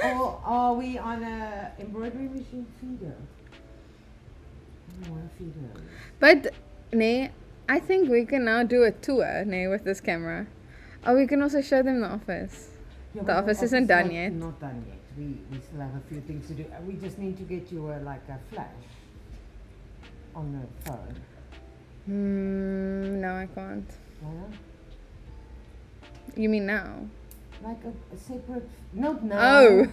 Or are we on a embroidery machine feeder? I don't know what a feeder is. But, nee, I think we can now do a tour, nee, with this camera. Oh, we can also show them the office. Yeah, The but office isn't done not- yet. Not done yet. We still have a few things to do. We just need to get you like a flash on the phone. No, I can't. Yeah? You mean now? Like a separate. Not now. Oh,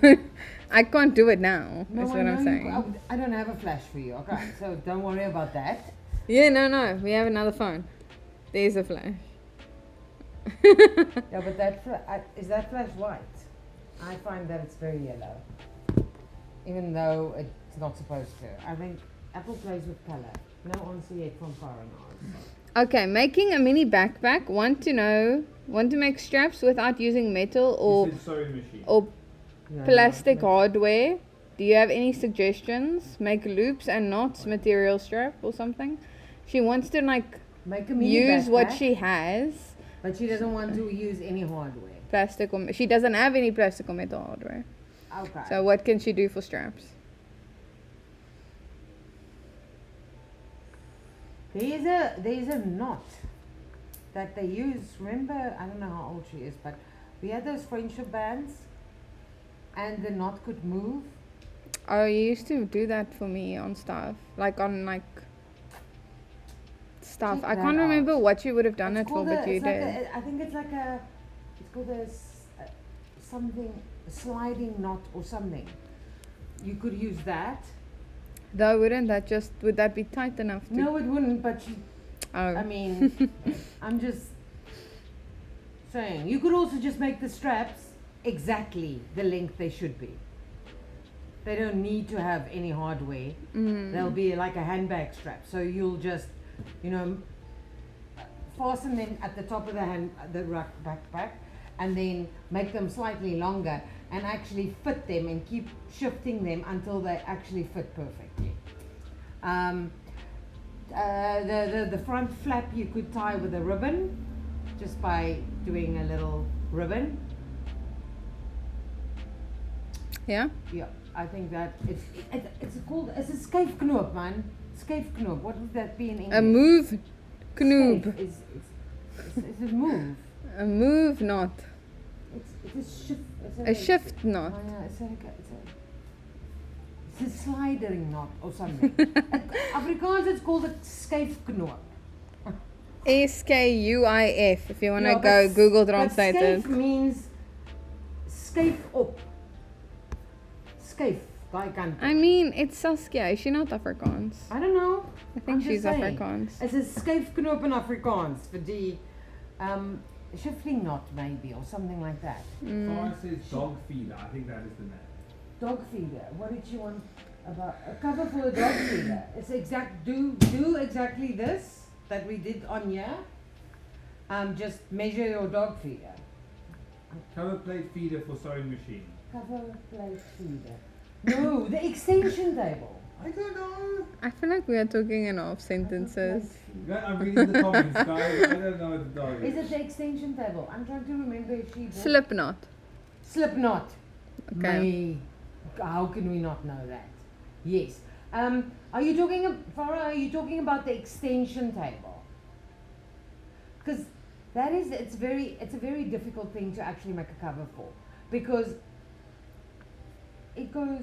I can't do it now. No, That's I what know I'm you- saying. I don't have a flash for you. Okay, so don't worry about that. Yeah, no. We have another phone. There's a flash. Yeah, but is that flash white? I find that it's very yellow, even though it's not supposed to. I think Apple plays with color. No answer yet from foreigners. Okay, making a mini backpack. Want to make straps without using metal She said sewing machine. or Yeah, plastic no. hardware. Do you have any suggestions? Make loops and knots, material strap or something. She wants to like Make a mini use what backpack, she has. but she doesn't want to use any hardware. Plastic or she doesn't have any plastic or metal hardware. Okay. So what can she do for straps? There's a knot that they use. Remember, I don't know how old she is, but we had those friendship bands, and the knot could move. Oh, you used to do that for me on stuff, like on like stuff. Check I that can't remember out. what you would have done It's it for, called but you it's like did. I think it's like it's called something, a sliding knot or something. You could use that. Though, would that be tight enough to? No, it wouldn't, but Oh. I mean, I'm just saying. You could also just make the straps exactly the length they should be. They don't need to have any hardware. They'll be like a handbag strap. So you'll just, fasten them at the top of the backpack, and then make them slightly longer, and actually fit them and keep shifting them until they actually fit perfectly. The front flap you could tie with a ribbon, just by doing a little ribbon. Yeah. Yeah, I think that it's called a 𝐓𝐾𝐄𝐓, man. 𝐓𝐾𝐄𝐓. What would that be in English? A move knoob. 𝐓 is a move. A move knot. It's a shift. A shift knot. Oh, yeah, it's a sliding knot or something. Afrikaans it's called a 𝐓𝐾𝐄𝐓. 𝐓𝐾𝐄𝐓. If you want to Yeah, go but Google but Translate it. 𝐓 means skief op. Skief, daai kant. I mean, it's Saskia. Is she not Afrikaans? I don't know. I think I'm she's just saying. Afrikaans. Is 'n 𝐓𝐾𝐄𝐓 in Afrikaans vir die shifting knot maybe, or something like that. Sarah says dog feeder. I think that is the name. Dog feeder. What did you want about a cover for a dog feeder? It's do exactly this that we did on here. Just measure your dog feeder. Cover plate feeder for sewing machine. Cover plate feeder. No, the extension table. I don't know. I feel like we are talking in half sentences. I'm reading the comments, guys. I don't know what the dog Is it the extension table? I'm trying to remember if she bought Slip knot. slip knot. Okay. May, how can we not know that? Yes. Are you talking, Farah? Are you talking about the extension table? Because it's a very difficult thing to actually make a cover for, because it goes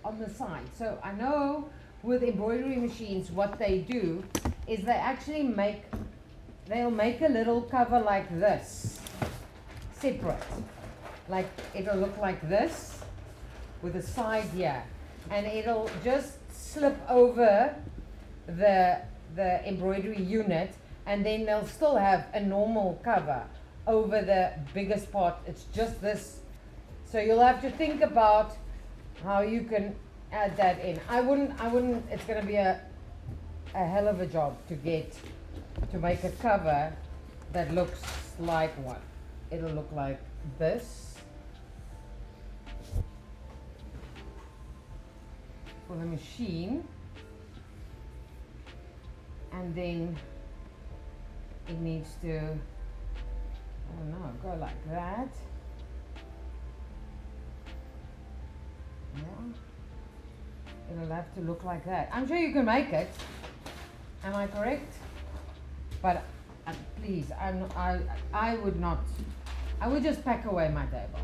on the side. So I know with embroidery machines, what they do is they'll make a little cover like this, separate. Like it'll look like this with a side here, and it'll just slip over the embroidery unit, and then they'll still have a normal cover over the biggest part. It's just this. So you'll have to think about how you can add that in. I wouldn't, it's gonna be a hell of a job to make a cover that looks like what? It'll look like this. For the machine. And then it needs to, I don't know, go like that. Yeah. It'll have to look like that. I'm sure you can make it. Am I correct? But please, I would not. I would just pack away my table.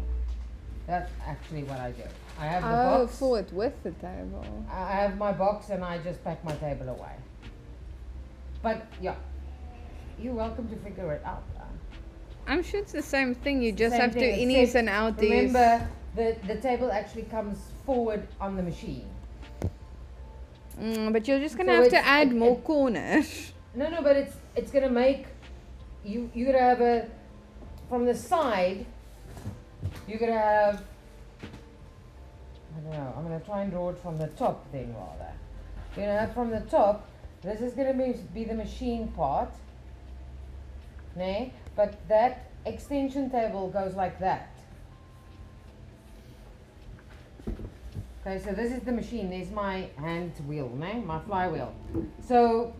That's actually what I do. I have the box. For it with the table. I have my box and I just pack my table away. But yeah, you're welcome to figure it out. I'm sure it's the same thing. You just Same have to thing, innies except and outies. Remember, the table actually comes forward on the machine. But you're just gonna So have to it's- add it- more it- corners. No, but it's gonna make you're gonna have from the side. You're gonna have, I don't know. I'm gonna try and draw it from the top then rather. You're gonna have from the top. This is gonna be the machine part. Nee? But that extension table goes like that. Okay, so this is the machine. There's my hand wheel, nee? My flywheel. So,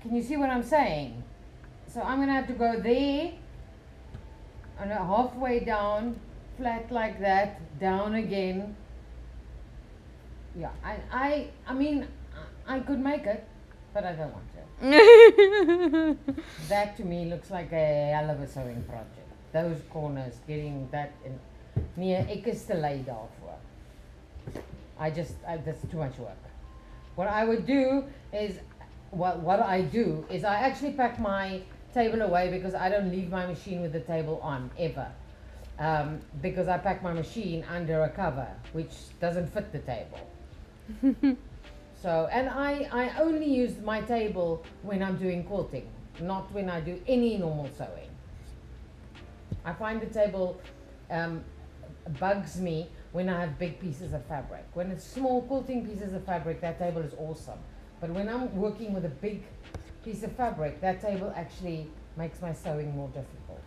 can you see what I'm saying? So I'm gonna have to go there, and halfway down, flat like that, down again. Yeah, I mean, I could make it, but I don't want to. That to me looks like a hell of a sewing project. Those corners, getting that in. Nee, ek is te lui daarvoor. That's too much work. What I would do is, what I do is I actually pack my table away, because I don't leave my machine with the table on, ever. Because I pack my machine under a cover, which doesn't fit the table. So, and I only use my table when I'm doing quilting, not when I do any normal sewing. I find the table bugs me when I have big pieces of fabric. When it's small quilting pieces of fabric, that table is awesome. But when I'm working with a big piece of fabric, that table actually makes my sewing more difficult.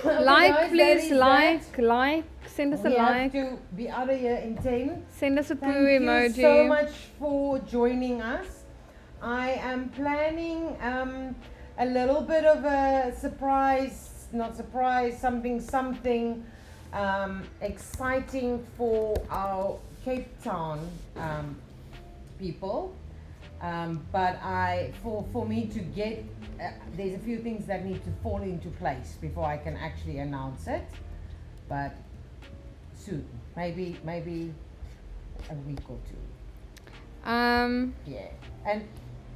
Like, guys, please, that is like, send us a We like, have to be out of here in 10. send us a poo Thank emoji. you so much for joining us. I am planning a little bit of a surprise, not surprise, something exciting for our Cape Town people. But for me to get, there's a few things that need to fall into place before I can actually announce it. But soon, maybe a week or two. Yeah. And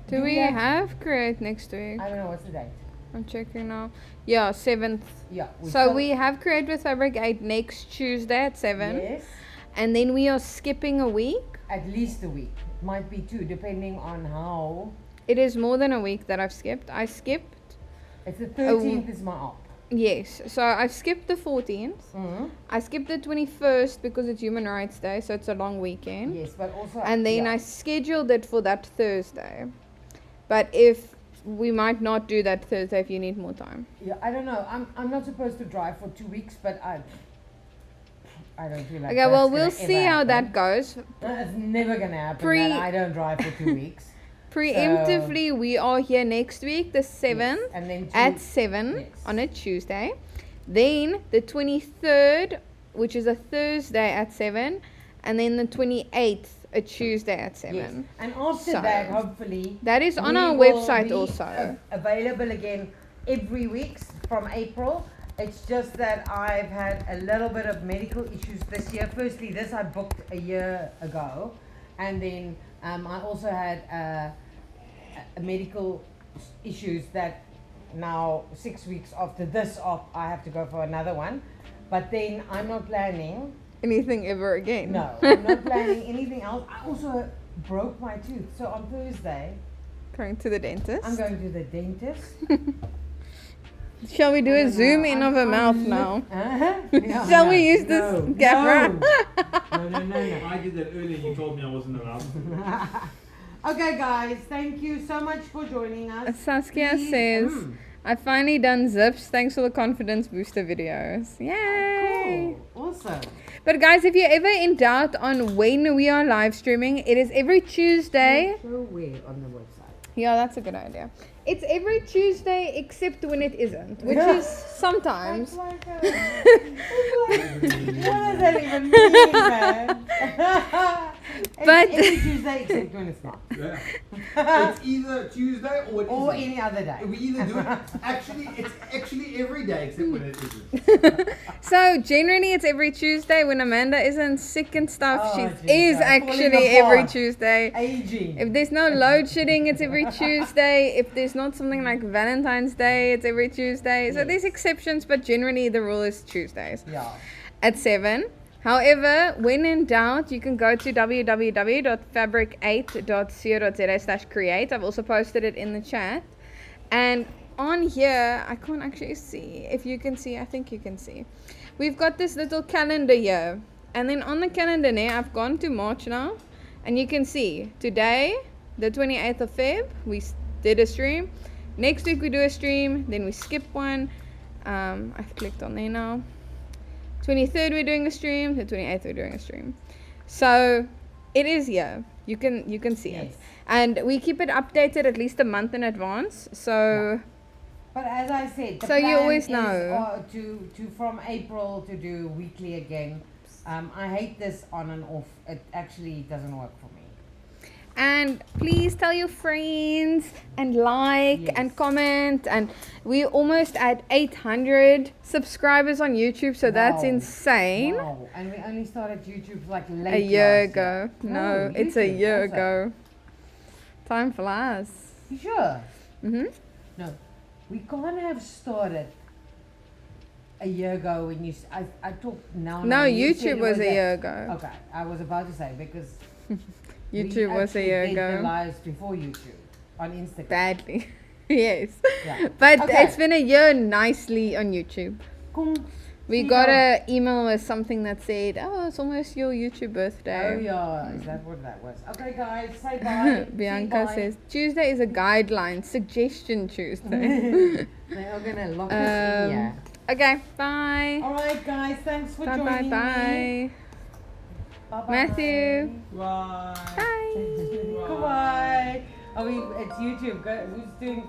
Do we have Create next week? I don't know what's the date. I'm checking now. Yeah, 7th. Yeah. So we have Create with Fabric8 next Tuesday at 7. Yes. And then we are skipping a week. At least a week. Might be two, depending on how. It is more than a week that I've skipped. I skipped, It's the 13th is my op. yes. So I've skipped the 14th. I skipped the 21st because it's Human Rights Day, so it's a long weekend. Yes, but also. And then yeah. I scheduled it for that Thursday. But if we might not do that Thursday if you need more time. Yeah, I don't know. I'm not supposed to drive for 2 weeks, but I don't feel like. Okay, well, that's we'll gonna see ever how that happen. goes. It's never gonna happen Pre- that I don't drive for 2 weeks. Preemptively, we are here next week, the 7th, Yes, and then at 7 yes. on a Tuesday. Then the 23rd, which is a Thursday at 7. And then the 28th, a Tuesday at 7. Yes. And after So, that, hopefully, that is on we our will website be also. Available again every week from April. It's just that I've had a little bit of medical issues this year. Firstly, this I booked a year ago, and then I also had a medical issues that now 6 weeks after this op, I have to go for another one. But then I'm not planning. Anything ever again. No, I'm not planning anything else. I also broke my tooth. So on Thursday, Going to the dentist. I'm going to the dentist. Shall we do I a don't zoom know, in I'm- of her I'm mouth look- now? Yeah, Shall no, we use this no, camera? No. I did that earlier. You told me I wasn't allowed. Okay, guys, thank you so much for joining us. Saskia Please- says, I've finally done zips. Thanks for the confidence booster videos. Yay! Cool, awesome. But guys, if you're ever in doubt on when we are live streaming, it is every Tuesday. Show where on the website. Yeah, that's a good idea. It's every Tuesday except when it isn't, which Yeah. is sometimes. What does that even mean, man? It's But- every Tuesday except when it's not. Yeah. It's either Tuesday or it Or isn't. any other day. We either do it. It's actually every day except when it isn't. So generally it's every Tuesday when Amanda isn't sick and stuff. Oh, She geez, is I'm actually falling every apart. Tuesday. Aging. If there's no load shedding, it's every Tuesday. If there's not something like Valentine's Day, it's every Tuesday. So Yes. there's exceptions, but generally the rule is Tuesdays Yeah. at 7. However, when in doubt, you can go to www.fabric8.co.za/create. I've also posted it in the chat. And on here, I can't actually see. If you can see, I think you can see. We've got this little calendar here. And then on the calendar now, I've gone to March now. And you can see, today, the 28th of Feb, we did a stream. Next week we do a stream, then we skip one. I've clicked on there now. 23rd we're doing a stream, the 28th we're doing a stream. So it is here. You can see it. Yes. And we keep it updated at least a month in advance. So But as I said, the So you plan always is, know. to from April to do weekly again. I hate this on and off. It actually doesn't work for me. and please tell your friends and like Yes. and comment, and we're almost at 800 subscribers on YouTube, so that's Wow. insane. Wow. And we only started YouTube like late A year last year. ago. No, it's a YouTube year also. ago. Time flies. You sure? Mhm. No, we can't have started a year ago when you. I talked now. No, you said YouTube it was a year ago. Okay, I was about to say because YouTube we was a actually year did the ago. lives before YouTube on Instagram. Badly. Yes. Yeah. But Okay. it's been a year nicely on YouTube. Kom, We see got ya. an email with something that said, "Oh, it's almost your YouTube birthday." Oh yeah, is that what that was? Okay, guys, say bye. Bianca Say bye. says Tuesday is a guideline, suggestion Tuesday. They are gonna lock us in here. Okay, bye. All right, guys, thanks for Bye, bye, joining me. bye. Bye-bye. Matthew. Bye. Bye. Goodbye. Oh, it's YouTube. Who's doing?